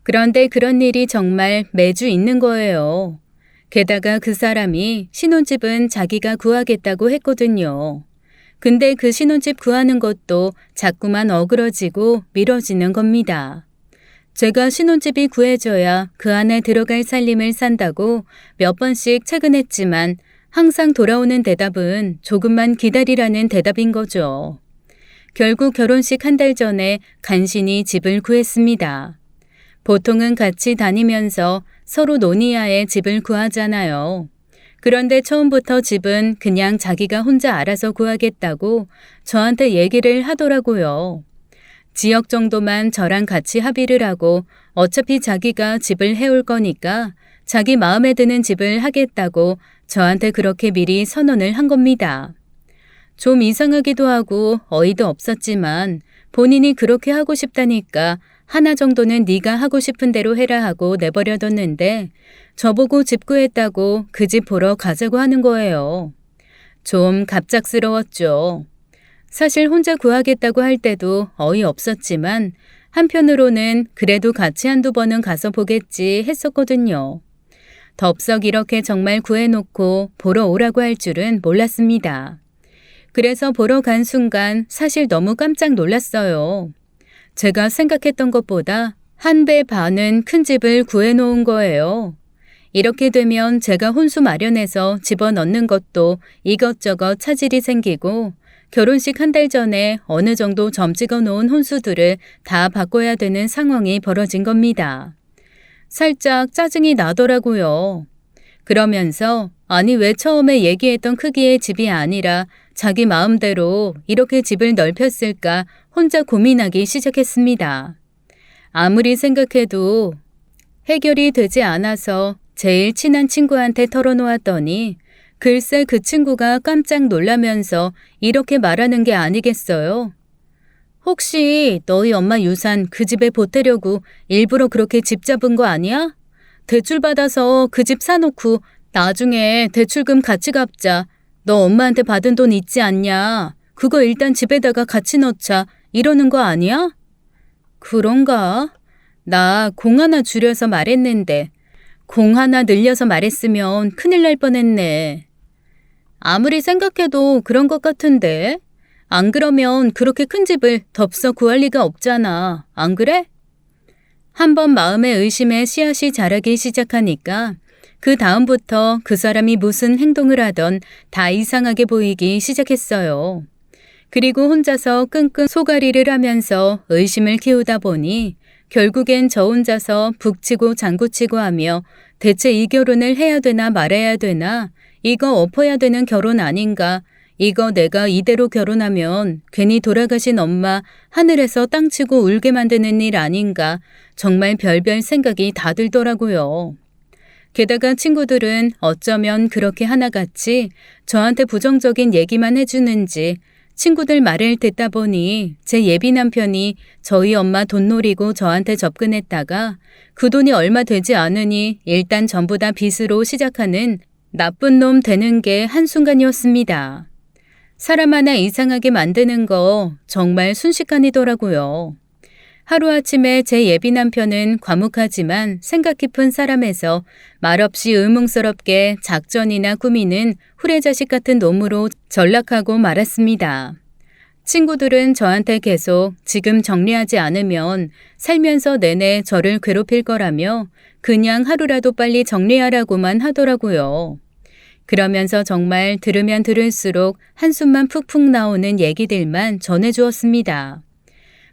그런데 그런 일이 정말 매주 있는 거예요. 게다가 그 사람이 신혼집은 자기가 구하겠다고 했거든요. 근데 그 신혼집 구하는 것도 자꾸만 어그러지고 미뤄지는 겁니다. 제가 신혼집이 구해져야 그 안에 들어갈 살림을 산다고 몇 번씩 채근했지만 항상 돌아오는 대답은 조금만 기다리라는 대답인 거죠. 결국 결혼식 1달 전에 간신히 집을 구했습니다. 보통은 같이 다니면서 서로 논의하에 집을 구하잖아요. 그런데 처음부터 집은 그냥 자기가 혼자 알아서 구하겠다고 저한테 얘기를 하더라고요. 지역 정도만 저랑 같이 합의를 하고 어차피 자기가 집을 해올 거니까 자기 마음에 드는 집을 하겠다고 저한테 그렇게 미리 선언을 한 겁니다. 좀 이상하기도 하고 어이도 없었지만 본인이 그렇게 하고 싶다니까 하나 정도는 네가 하고 싶은 대로 해라 하고 내버려뒀는데 저보고 집 구했다고 그 집 보러 가자고 하는 거예요. 좀 갑작스러웠죠. 사실 혼자 구하겠다고 할 때도 어이없었지만 한편으로는 그래도 같이 1~2번은 가서 보겠지 했었거든요. 덥석 이렇게 정말 구해놓고 보러 오라고 할 줄은 몰랐습니다. 그래서 보러 간 순간 사실 너무 깜짝 놀랐어요. 제가 생각했던 것보다 1배 반은 큰 집을 구해놓은 거예요. 이렇게 되면 제가 혼수 마련해서 집어넣는 것도 이것저것 차질이 생기고 결혼식 1달 전에 어느 정도 점 찍어 놓은 혼수들을 다 바꿔야 되는 상황이 벌어진 겁니다. 살짝 짜증이 나더라고요. 그러면서 아니 왜 처음에 얘기했던 크기의 집이 아니라 자기 마음대로 이렇게 집을 넓혔을까 혼자 고민하기 시작했습니다. 아무리 생각해도 해결이 되지 않아서 제일 친한 친구한테 털어놓았더니 글쎄 그 친구가 깜짝 놀라면서 이렇게 말하는 게 아니겠어요? 혹시 너희 엄마 유산 그 집에 보태려고 일부러 그렇게 집 잡은 거 아니야? 대출 받아서 그 집 사놓고 나중에 대출금 같이 갚자. 너 엄마한테 받은 돈 있지 않냐? 그거 일단 집에다가 같이 넣자. 이러는 거 아니야? 그런가? 나 공 하나 줄여서 말했는데 공 하나 늘려서 말했으면 큰일 날 뻔했네. 아무리 생각해도 그런 것 같은데. 안 그러면 그렇게 큰 집을 덥석 구할 리가 없잖아. 안 그래? 한번 마음의 의심에 씨앗이 자라기 시작하니까 그 다음부터 그 사람이 무슨 행동을 하던 다 이상하게 보이기 시작했어요. 그리고 혼자서 끙끙 소가리를 하면서 의심을 키우다 보니 결국엔 저 혼자서 북치고 장구치고 하며 대체 이 결혼을 해야 되나 말아야 되나, 이거 엎어야 되는 결혼 아닌가, 이거 내가 이대로 결혼하면 괜히 돌아가신 엄마 하늘에서 땅치고 울게 만드는 일 아닌가, 정말 별별 생각이 다 들더라고요. 게다가 친구들은 어쩌면 그렇게 하나같이 저한테 부정적인 얘기만 해주는지 친구들 말을 듣다 보니 제 예비 남편이 저희 엄마 돈 노리고 저한테 접근했다가 그 돈이 얼마 되지 않으니 일단 전부 다 빚으로 시작하는 나쁜 놈 되는 게 한순간이었습니다. 사람 하나 이상하게 만드는 거 정말 순식간이더라고요. 하루아침에 제 예비 남편은 과묵하지만 생각 깊은 사람에서 말없이 의문스럽게 작전이나 꾸미는 후레자식 같은 놈으로 전락하고 말았습니다. 친구들은 저한테 계속 지금 정리하지 않으면 살면서 내내 저를 괴롭힐 거라며 그냥 하루라도 빨리 정리하라고만 하더라고요. 그러면서 정말 들으면 들을수록 한숨만 푹푹 나오는 얘기들만 전해주었습니다.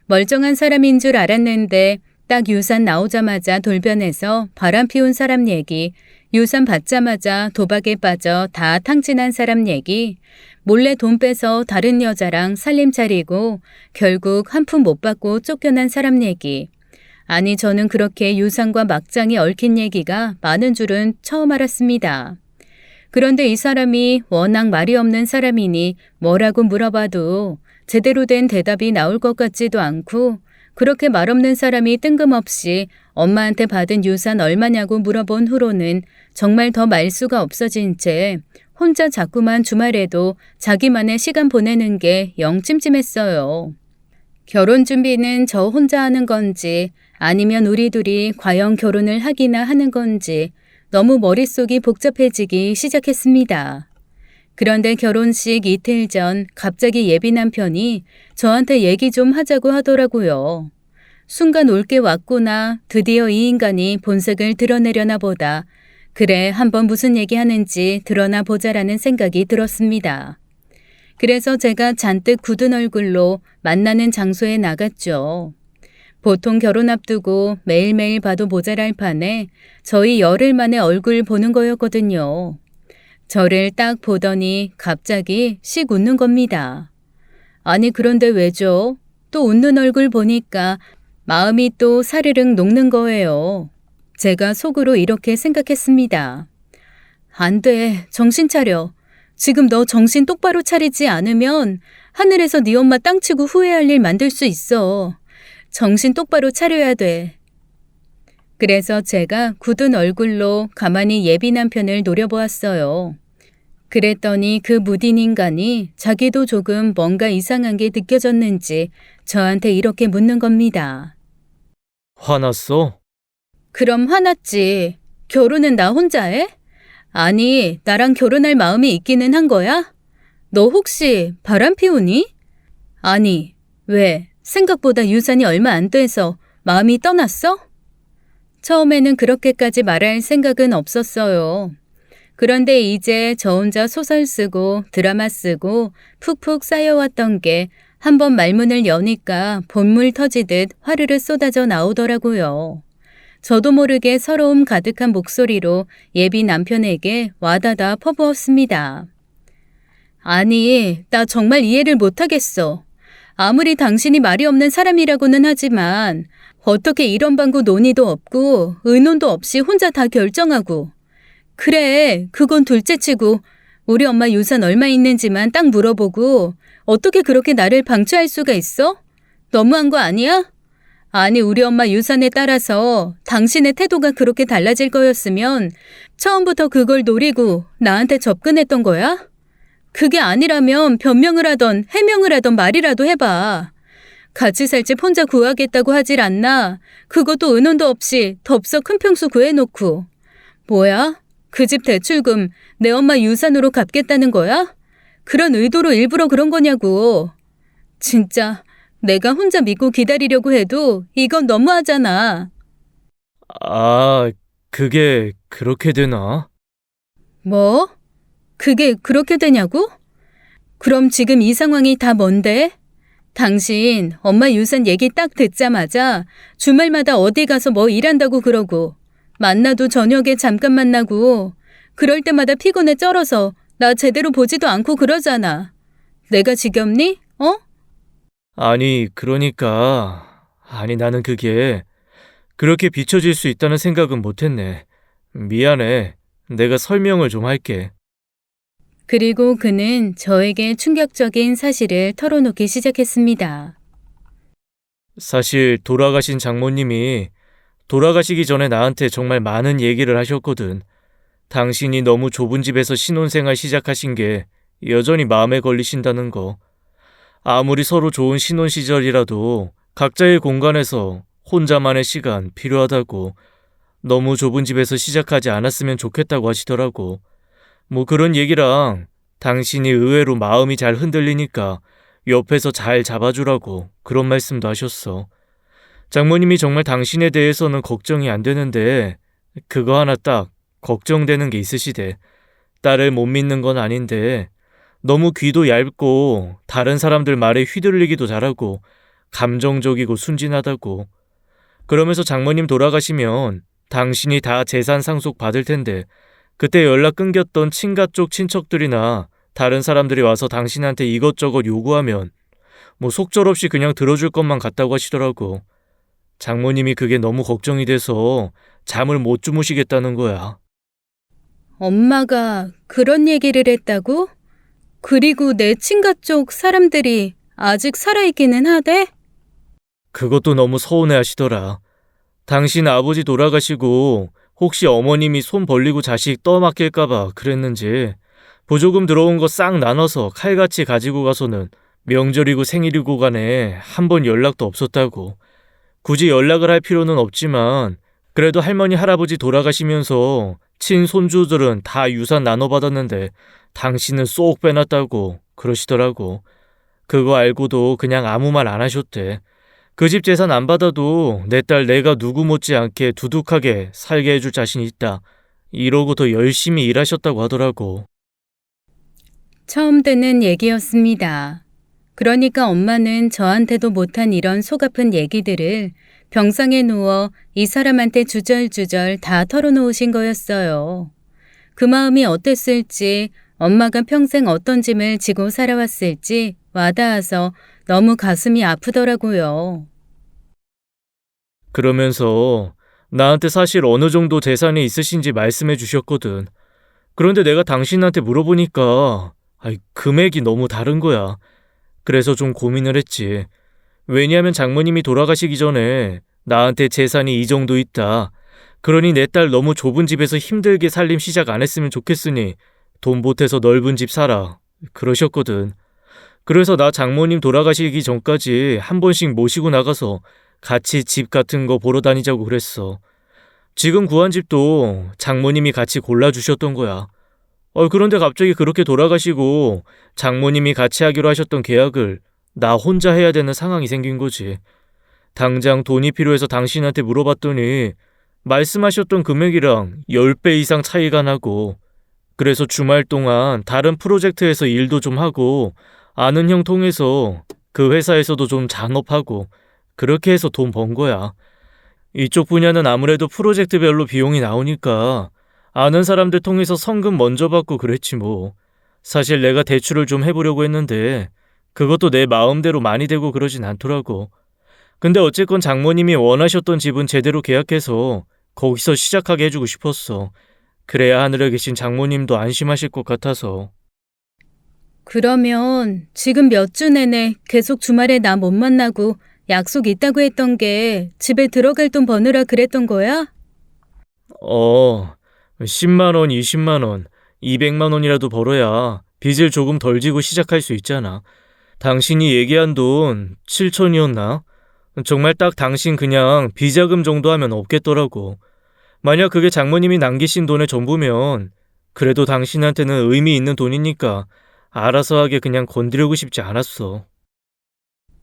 멀쩡한 사람인 줄 알았는데 딱 유산 나오자마자 돌변해서 바람 피운 사람 얘기, 유산 받자마자 도박에 빠져 다 탕진한 사람 얘기, 몰래 돈 빼서 다른 여자랑 살림 차리고 결국 한 푼 못 받고 쫓겨난 사람 얘기. 아니, 저는 그렇게 유산과 막장이 얽힌 얘기가 많은 줄은 처음 알았습니다. 그런데 이 사람이 워낙 말이 없는 사람이니 뭐라고 물어봐도 제대로 된 대답이 나올 것 같지도 않고, 그렇게 말 없는 사람이 뜬금없이 엄마한테 받은 유산 얼마냐고 물어본 후로는 정말 더 말수가 없어진 채 혼자 자꾸만 주말에도 자기만의 시간 보내는 게 영 찜찜했어요. 결혼 준비는 저 혼자 하는 건지 아니면 우리 둘이 과연 결혼을 하기나 하는 건지 너무 머릿속이 복잡해지기 시작했습니다. 그런데 결혼식 이틀 전 갑자기 예비 남편이 저한테 얘기 좀 하자고 하더라고요. 순간 올 게 왔구나, 드디어 이 인간이 본색을 드러내려나 보다. 그래, 한번 무슨 얘기하는지 드러나 보자라는 생각이 들었습니다. 그래서 제가 잔뜩 굳은 얼굴로 만나는 장소에 나갔죠. 보통 결혼 앞두고 매일매일 봐도 모자랄 판에 저희 열흘 만에 얼굴 보는 거였거든요. 저를 딱 보더니 갑자기 씩 웃는 겁니다. 아니, 그런데 왜죠? 또 웃는 얼굴 보니까 마음이 또 사르륵 녹는 거예요. 제가 속으로 이렇게 생각했습니다. 안 돼, 정신 차려. 지금 너 정신 똑바로 차리지 않으면 하늘에서 네 엄마 땅치고 후회할 일 만들 수 있어. 정신 똑바로 차려야 돼. 그래서 제가 굳은 얼굴로 가만히 예비 남편을 노려보았어요. 그랬더니 그 무딘 인간이 자기도 조금 뭔가 이상한 게 느껴졌는지 저한테 이렇게 묻는 겁니다. 화났어? 그럼 화났지. 결혼은 나 혼자 해? 아니, 나랑 결혼할 마음이 있기는 한 거야? 너 혹시 바람 피우니? 아니, 왜? 생각보다 유산이 얼마 안 돼서 마음이 떠났어? 처음에는 그렇게까지 말할 생각은 없었어요. 그런데 이제 저 혼자 소설 쓰고 드라마 쓰고 푹푹 쌓여왔던 게 한번 말문을 여니까 본물 터지듯 화르르 쏟아져 나오더라고요. 저도 모르게 서러움 가득한 목소리로 예비 남편에게 와다다 퍼부었습니다. 아니, 나 정말 이해를 못하겠어. 아무리 당신이 말이 없는 사람이라고는 하지만 어떻게 이런 방구 논의도 없고 의논도 없이 혼자 다 결정하고. 그래, 그건 둘째치고 우리 엄마 유산 얼마 있는지만 딱 물어보고 어떻게 그렇게 나를 방치할 수가 있어? 너무한 거 아니야? 아니, 우리 엄마 유산에 따라서 당신의 태도가 그렇게 달라질 거였으면 처음부터 그걸 노리고 나한테 접근했던 거야? 그게 아니라면 변명을 하던 해명을 하던 말이라도 해봐. 같이 살 집 혼자 구하겠다고 하질 않나? 그것도 의논도 없이 덥석 큰 평수 구해놓고. 뭐야? 그 집 대출금 내 엄마 유산으로 갚겠다는 거야? 그런 의도로 일부러 그런 거냐고. 진짜 내가 혼자 믿고 기다리려고 해도 이건 너무하잖아. 아, 그게 그렇게 되나? 뭐? 그게 그렇게 되냐고? 그럼 지금 이 상황이 다 뭔데? 당신 엄마 유산 얘기 딱 듣자마자 주말마다 어디 가서 뭐 일한다고 그러고 만나도 저녁에 잠깐 만나고 그럴 때마다 피곤해 쩔어서 나 제대로 보지도 않고 그러잖아. 내가 지겹니? 어? 아니, 아니, 나는 그게 그렇게 비춰질 수 있다는 생각은 못했네. 미안해. 내가 설명을 좀 할게. 그리고 그는 저에게 충격적인 사실을 털어놓기 시작했습니다. 사실 돌아가신 장모님이 돌아가시기 전에 나한테 정말 많은 얘기를 하셨거든. 당신이 너무 좁은 집에서 신혼생활 시작하신 게 여전히 마음에 걸리신다는 거. 아무리 서로 좋은 신혼 시절이라도 각자의 공간에서 혼자만의 시간 필요하다고, 너무 좁은 집에서 시작하지 않았으면 좋겠다고 하시더라고. 뭐 그런 얘기랑 당신이 의외로 마음이 잘 흔들리니까 옆에서 잘 잡아주라고 그런 말씀도 하셨어. 장모님이 정말 당신에 대해서는 걱정이 안 되는데 그거 하나 딱 걱정되는 게 있으시대. 딸을 못 믿는 건 아닌데 너무 귀도 얇고 다른 사람들 말에 휘둘리기도 잘하고 감정적이고 순진하다고. 그러면서 장모님 돌아가시면 당신이 다 재산 상속 받을 텐데 그때 연락 끊겼던 친가 쪽 친척들이나 다른 사람들이 와서 당신한테 이것저것 요구하면 뭐 속절없이 그냥 들어줄 것만 같다고 하시더라고. 장모님이 그게 너무 걱정이 돼서 잠을 못 주무시겠다는 거야. 엄마가 그런 얘기를 했다고? 그리고 내 친가 쪽 사람들이 아직 살아있기는 하대? 그것도 너무 서운해 하시더라. 당신 아버지 돌아가시고 혹시 어머님이 손 벌리고 자식 떠맡길까봐 그랬는지 보조금 들어온 거 싹 나눠서 칼같이 가지고 가서는 명절이고 생일이고 간에 한 번 연락도 없었다고. 굳이 연락을 할 필요는 없지만 그래도 할머니 할아버지 돌아가시면서 친손주들은 다 유산 나눠받았는데 당신은 쏙 빼놨다고 그러시더라고. 그거 알고도 그냥 아무 말 안 하셨대. 그 집 재산 안 받아도 내 딸 내가 누구 못지않게 두둑하게 살게 해줄 자신이 있다. 이러고 더 열심히 일하셨다고 하더라고. 처음 듣는 얘기였습니다. 그러니까 엄마는 저한테도 못한 이런 속 아픈 얘기들을 병상에 누워 이 사람한테 주절주절 다 털어놓으신 거였어요. 그 마음이 어땠을지, 엄마가 평생 어떤 짐을 지고 살아왔을지 와닿아서 너무 가슴이 아프더라고요. 그러면서 나한테 사실 어느 정도 재산이 있으신지 말씀해 주셨거든. 그런데 내가 당신한테 물어보니까 금액이 너무 다른 거야. 그래서 좀 고민을 했지. 왜냐하면 장모님이 돌아가시기 전에 나한테 재산이 이 정도 있다. 그러니 내 딸 너무 좁은 집에서 힘들게 살림 시작 안 했으면 좋겠으니 돈 보태서 넓은 집 사라. 그러셨거든. 그래서 나 장모님 돌아가시기 전까지 한 번씩 모시고 나가서 같이 집 같은 거 보러 다니자고 그랬어. 지금 구한 집도 장모님이 같이 골라주셨던 거야. 그런데 갑자기 그렇게 돌아가시고 장모님이 같이 하기로 하셨던 계약을 나 혼자 해야 되는 상황이 생긴 거지. 당장 돈이 필요해서 당신한테 물어봤더니 말씀하셨던 금액이랑 10배 이상 차이가 나고, 그래서 주말 동안 다른 프로젝트에서 일도 좀 하고 아는 형 통해서 그 회사에서도 좀 잔업하고 그렇게 해서 돈 번 거야. 이쪽 분야는 아무래도 프로젝트별로 비용이 나오니까 아는 사람들 통해서 성금 먼저 받고 그랬지 뭐. 사실 내가 대출을 좀 해보려고 했는데 그것도 내 마음대로 많이 되고 그러진 않더라고. 근데 어쨌건 장모님이 원하셨던 집은 제대로 계약해서 거기서 시작하게 해주고 싶었어. 그래야 하늘에 계신 장모님도 안심하실 것 같아서. 그러면 지금 몇 주 내내 계속 주말에 나 못 만나고 약속 있다고 했던 게 집에 들어갈 돈 버느라 그랬던 거야? 10만 원, 20만 원, 200만 원이라도 벌어야 빚을 조금 덜 지고 시작할 수 있잖아. 당신이 얘기한 돈 7천이었나? 정말 딱 당신 그냥 비자금 정도 하면 없겠더라고. 만약 그게 장모님이 남기신 돈의 전부면 그래도 당신한테는 의미 있는 돈이니까 알아서 하게 그냥 건드리고 싶지 않았어.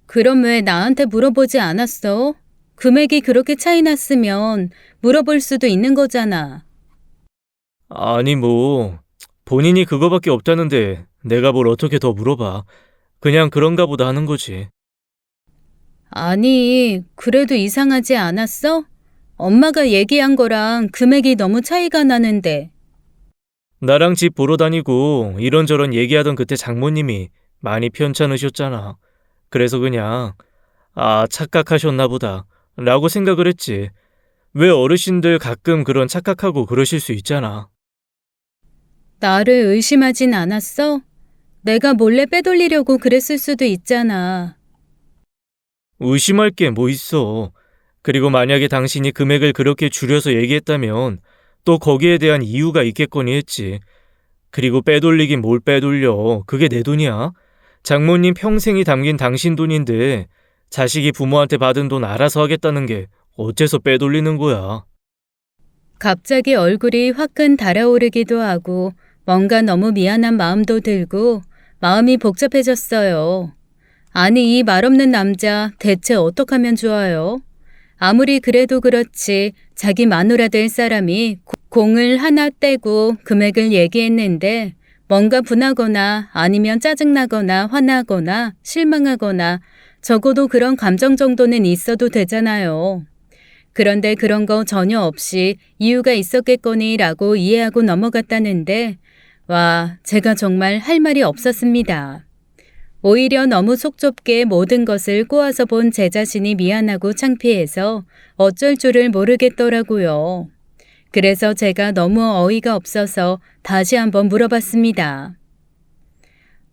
그럼 왜 나한테 물어보지 않았어? 금액이 그렇게 차이 났으면 물어볼 수도 있는 거잖아. 아니 뭐 본인이 그거밖에 없다는데 내가 뭘 어떻게 더 물어봐. 그냥 그런가 보다 하는 거지. 아니, 그래도 이상하지 않았어? 엄마가 얘기한 거랑 금액이 너무 차이가 나는데. 나랑 집 보러 다니고 이런저런 얘기하던 그때 장모님이 많이 편찮으셨잖아. 그래서 그냥 착각하셨나 보다 라고 생각을 했지. 왜 어르신들 가끔 그런 착각하고 그러실 수 있잖아. 나를 의심하진 않았어? 내가 몰래 빼돌리려고 그랬을 수도 있잖아. 의심할 게 뭐 있어. 그리고 만약에 당신이 금액을 그렇게 줄여서 얘기했다면 또 거기에 대한 이유가 있겠거니 했지. 그리고 빼돌리긴 뭘 빼돌려. 그게 내 돈이야. 장모님 평생이 담긴 당신 돈인데 자식이 부모한테 받은 돈 알아서 하겠다는 게 어째서 빼돌리는 거야. 갑자기 얼굴이 화끈 달아오르기도 하고 뭔가 너무 미안한 마음도 들고 마음이 복잡해졌어요. 아니, 이 말없는 남자 대체 어떡하면 좋아요? 아무리 그래도 그렇지 자기 마누라 될 사람이 공을 하나 떼고 금액을 얘기했는데 뭔가 분하거나 아니면 짜증나거나 화나거나 실망하거나 적어도 그런 감정 정도는 있어도 되잖아요. 그런데 그런 거 전혀 없이 이유가 있었겠거니라고 이해하고 넘어갔다는데 와, 제가 정말 할 말이 없었습니다. 오히려 너무 속 좁게 모든 것을 꼬아서 본 제 자신이 미안하고 창피해서 어쩔 줄을 모르겠더라고요. 그래서 제가 너무 어이가 없어서 다시 한번 물어봤습니다.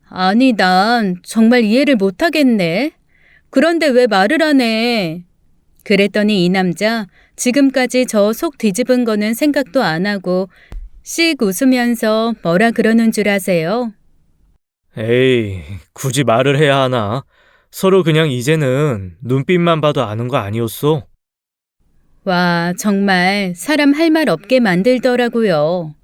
아니, 난 정말 이해를 못하겠네. 그런데 왜 말을 안 해? 그랬더니 이 남자 지금까지 저 속 뒤집은 거는 생각도 안 하고 씩 웃으면서 뭐라 그러는 줄 아세요? 에이, 굳이 말을 해야 하나? 서로 그냥 이제는 눈빛만 봐도 아는 거 아니었어? 와, 정말 사람 할 말 없게 만들더라고요.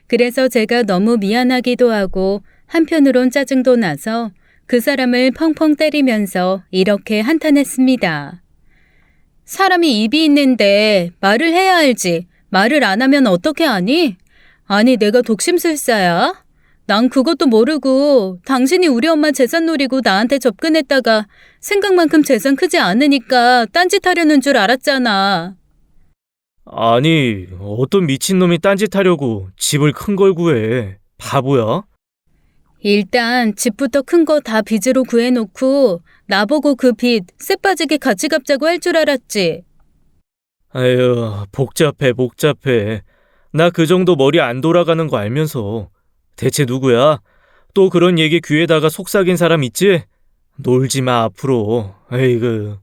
그래서 제가 너무 미안하기도 하고 한편으론 짜증도 나서 그 사람을 펑펑 때리면서 이렇게 한탄했습니다. 사람이 입이 있는데 말을 해야 알지. 말을 안 하면 어떻게 하니? 아니, 내가 독심술사야? 난 그것도 모르고 당신이 우리 엄마 재산 노리고 나한테 접근했다가 생각만큼 재산 크지 않으니까 딴짓하려는 줄 알았잖아. 아니, 어떤 미친놈이 딴짓하려고 집을 큰 걸 구해. 바보야? 일단 집부터 큰 거 다 빚으로 구해놓고 나보고 그 빚 쎄 빠지게 같이 갚자고 할 줄 알았지. 에휴, 복잡해. 나 그 정도 머리 안 돌아가는 거 알면서. 대체 누구야? 또 그런 얘기 귀에다가 속삭인 사람 있지? 놀지 마, 앞으로. 에이그.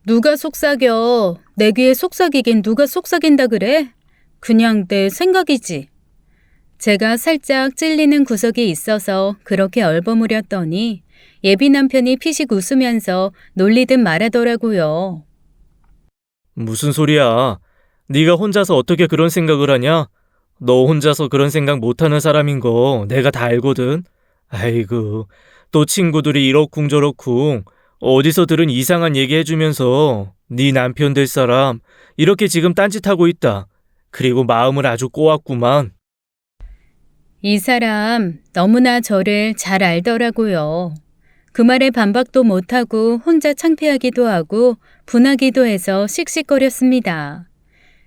누가 속삭여? 내 귀에 속삭이긴 누가 속삭인다 그래? 그냥 내 생각이지. 제가 살짝 찔리는 구석이 있어서 그렇게 얼버무렸더니 예비 남편이 피식 웃으면서 놀리듯 말하더라고요. 무슨 소리야? 네가 혼자서 어떻게 그런 생각을 하냐? 너 혼자서 그런 생각 못하는 사람인 거 내가 다 알거든. 아이고, 또 친구들이 이러쿵저러쿵 어디서 들은 이상한 얘기 해주면서 네 남편 될 사람 이렇게 지금 딴짓하고 있다. 그리고 마음을 아주 꼬았구만. 이 사람 너무나 저를 잘 알더라고요. 그 말에 반박도 못하고 혼자 창피하기도 하고 분하기도 해서 씩씩거렸습니다.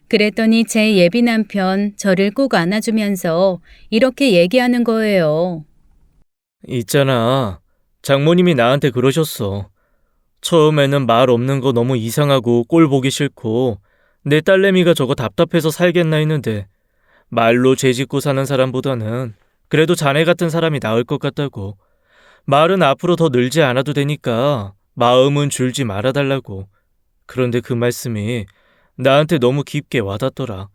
그랬더니 제 예비 남편 저를 꼭 안아주면서 이렇게 얘기하는 거예요. 있잖아. 장모님이 나한테 그러셨어. 처음에는 말 없는 거 너무 이상하고 꼴 보기 싫고 내 딸내미가 저거 답답해서 살겠나 했는데 말로 죄 짓고 사는 사람보다는 그래도 자네 같은 사람이 나을 것 같다고. 말은 앞으로 더 늘지 않아도 되니까 마음은 줄지 말아달라고. 그런데 그 말씀이 나한테 너무 깊게 와닿더라.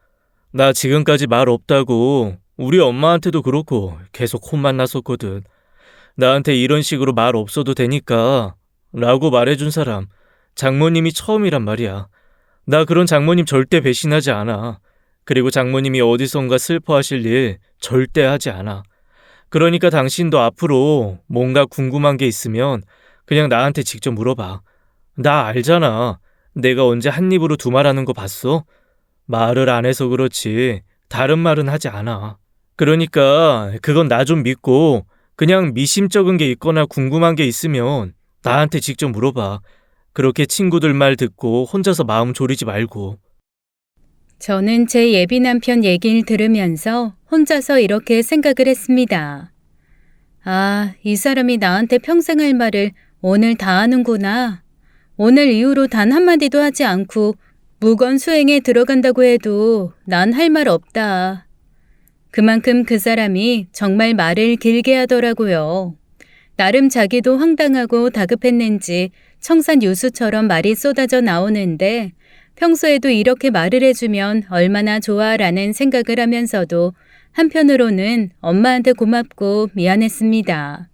나 지금까지 말 없다고 우리 엄마한테도 그렇고 계속 혼만 났었거든. 나한테 이런 식으로 말 없어도 되니까 라고 말해준 사람 장모님이 처음이란 말이야. 나 그런 장모님 절대 배신하지 않아. 그리고 장모님이 어디선가 슬퍼하실 일 절대 하지 않아. 그러니까 당신도 앞으로 뭔가 궁금한 게 있으면 그냥 나한테 직접 물어봐. 나 알잖아. 내가 언제 한 입으로 두 말하는 거 봤어? 말을 안 해서 그렇지 다른 말은 하지 않아. 그러니까 그건 나 좀 믿고 그냥 미심쩍은 게 있거나 궁금한 게 있으면 나한테 직접 물어봐. 그렇게 친구들 말 듣고 혼자서 마음 졸이지 말고. 저는 제 예비 남편 얘기를 들으면서 혼자서 이렇게 생각을 했습니다. 아, 이 사람이 나한테 평생 할 말을 오늘 다 하는구나. 오늘 이후로 단 한마디도 하지 않고 무건 수행에 들어간다고 해도 난 할 말 없다. 그만큼 그 사람이 정말 말을 길게 하더라고요. 나름 자기도 황당하고 다급했는지 청산유수처럼 말이 쏟아져 나오는데 평소에도 이렇게 말을 해주면 얼마나 좋아라는 생각을 하면서도 한편으로는 엄마한테 고맙고 미안했습니다.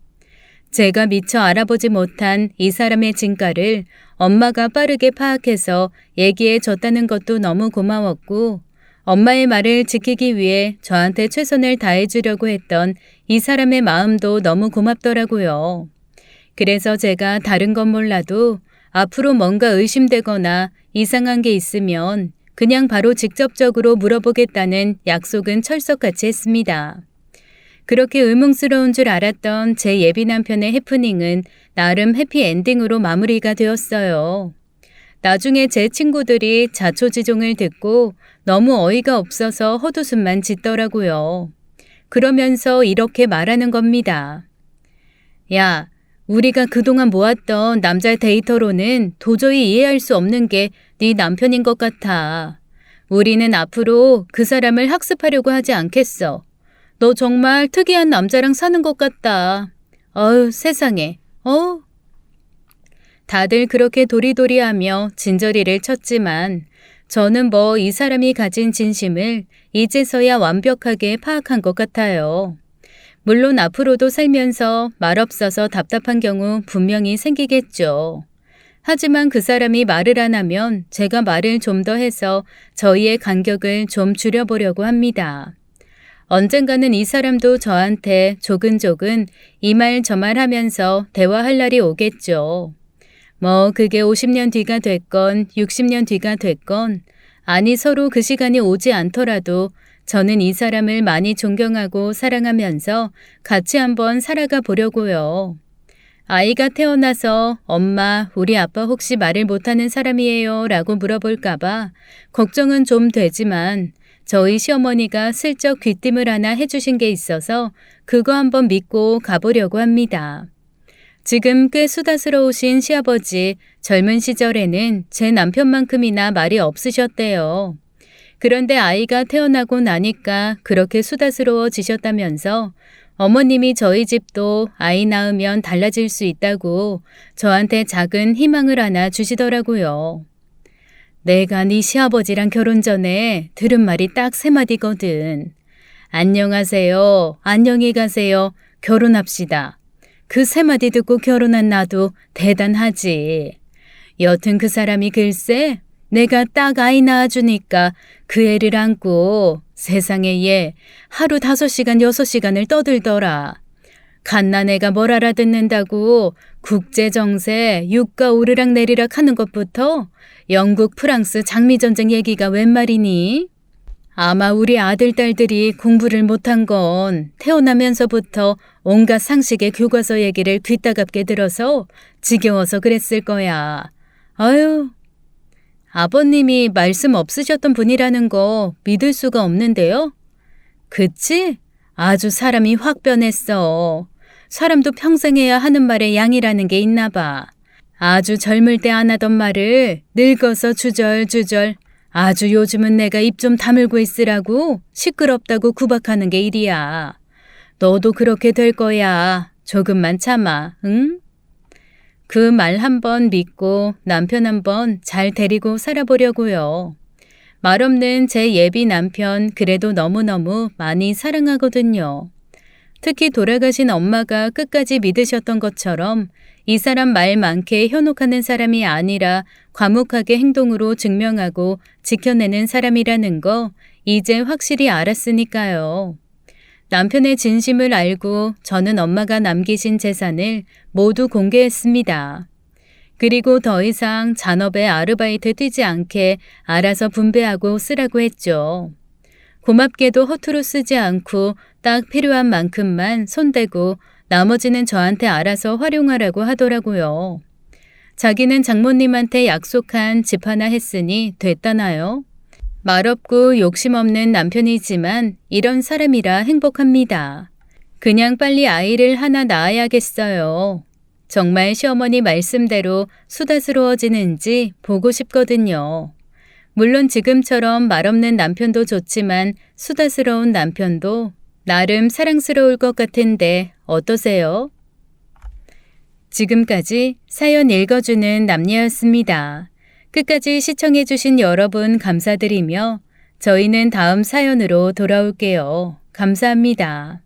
제가 미처 알아보지 못한 이 사람의 진가를 엄마가 빠르게 파악해서 얘기해 줬다는 것도 너무 고마웠고 엄마의 말을 지키기 위해 저한테 최선을 다해주려고 했던 이 사람의 마음도 너무 고맙더라고요. 그래서 제가 다른 건 몰라도 앞으로 뭔가 의심되거나 이상한 게 있으면 그냥 바로 직접적으로 물어보겠다는 약속은 철석같이 했습니다. 그렇게 의문스러운 줄 알았던 제 예비 남편의 해프닝은 나름 해피엔딩으로 마무리가 되었어요. 나중에 제 친구들이 자초지종을 듣고 너무 어이가 없어서 헛웃음만 짓더라고요. 그러면서 이렇게 말하는 겁니다. 야, 우리가 그동안 모았던 남자 데이터로는 도저히 이해할 수 없는 게 네 남편인 것 같아. 우리는 앞으로 그 사람을 학습하려고 하지 않겠어. 너 정말 특이한 남자랑 사는 것 같다. 어휴, 세상에. 다들 그렇게 도리도리하며 진저리를 쳤지만 저는 뭐 이 사람이 가진 진심을 이제서야 완벽하게 파악한 것 같아요. 물론 앞으로도 살면서 말없어서 답답한 경우 분명히 생기겠죠. 하지만 그 사람이 말을 안 하면 제가 말을 좀 더 해서 저희의 간격을 좀 줄여보려고 합니다. 언젠가는 이 사람도 저한테 조근조근 이 말 저 말 하면서 대화할 날이 오겠죠. 뭐 그게 50년 뒤가 됐건 60년 뒤가 됐건 아니 서로 그 시간이 오지 않더라도 저는 이 사람을 많이 존경하고 사랑하면서 같이 한번 살아가 보려고요. 아이가 태어나서 엄마, 우리 아빠 혹시 말을 못하는 사람이에요? 라고 물어볼까봐 걱정은 좀 되지만 저희 시어머니가 슬쩍 귀띔을 하나 해주신 게 있어서 그거 한번 믿고 가보려고 합니다. 지금 꽤 수다스러우신 시아버지 젊은 시절에는 제 남편만큼이나 말이 없으셨대요. 그런데 아이가 태어나고 나니까 그렇게 수다스러워지셨다면서 어머님이 저희 집도 아이 낳으면 달라질 수 있다고 저한테 작은 희망을 하나 주시더라고요. 내가 네 시아버지랑 결혼 전에 들은 말이 딱 3마디거든. 안녕하세요. 안녕히 가세요. 결혼합시다. 그 3마디 듣고 결혼한 나도 대단하지. 여튼 그 사람이 글쎄 내가 딱 아이 낳아주니까 그 애를 안고 세상에 얘 하루 5시간 6시간을 떠들더라. 갓난 애가 뭘 알아듣는다고 국제정세 유가 오르락 내리락 하는 것부터 영국 프랑스 장미전쟁 얘기가 웬 말이니? 아마 우리 아들 딸들이 공부를 못한 건 태어나면서부터 온갖 상식의 교과서 얘기를 귀따갑게 들어서 지겨워서 그랬을 거야. 아유, 아버님이 말씀 없으셨던 분이라는 거 믿을 수가 없는데요? 그치? 아주 사람이 확 변했어. 사람도 평생 해야 하는 말에 양이라는 게 있나 봐. 아주 젊을 때 안 하던 말을 늙어서 주절주절 아주 요즘은 내가 입 좀 다물고 있으라고 시끄럽다고 구박하는 게 일이야. 너도 그렇게 될 거야. 조금만 참아, 응? 그 말 한번 믿고 남편 한번 잘 데리고 살아보려고요. 말없는 제 예비 남편 그래도 너무너무 많이 사랑하거든요. 특히 돌아가신 엄마가 끝까지 믿으셨던 것처럼 이 사람 말 많게 현혹하는 사람이 아니라 과묵하게 행동으로 증명하고 지켜내는 사람이라는 거 이제 확실히 알았으니까요. 남편의 진심을 알고 저는 엄마가 남기신 재산을 모두 공개했습니다. 그리고 더 이상 잔업에 아르바이트 뛰지 않게 알아서 분배하고 쓰라고 했죠. 고맙게도 허투루 쓰지 않고 딱 필요한 만큼만 손대고 나머지는 저한테 알아서 활용하라고 하더라고요. 자기는 장모님한테 약속한 집 하나 했으니 됐다나요? 말없고 욕심 없는 남편이지만 이런 사람이라 행복합니다. 그냥 빨리 아이를 하나 낳아야겠어요. 정말 시어머니 말씀대로 수다스러워지는지 보고 싶거든요. 물론 지금처럼 말없는 남편도 좋지만 수다스러운 남편도 나름 사랑스러울 것 같은데 어떠세요? 지금까지 사연 읽어주는 남녀였습니다. 끝까지 시청해주신 여러분 감사드리며 저희는 다음 사연으로 돌아올게요. 감사합니다.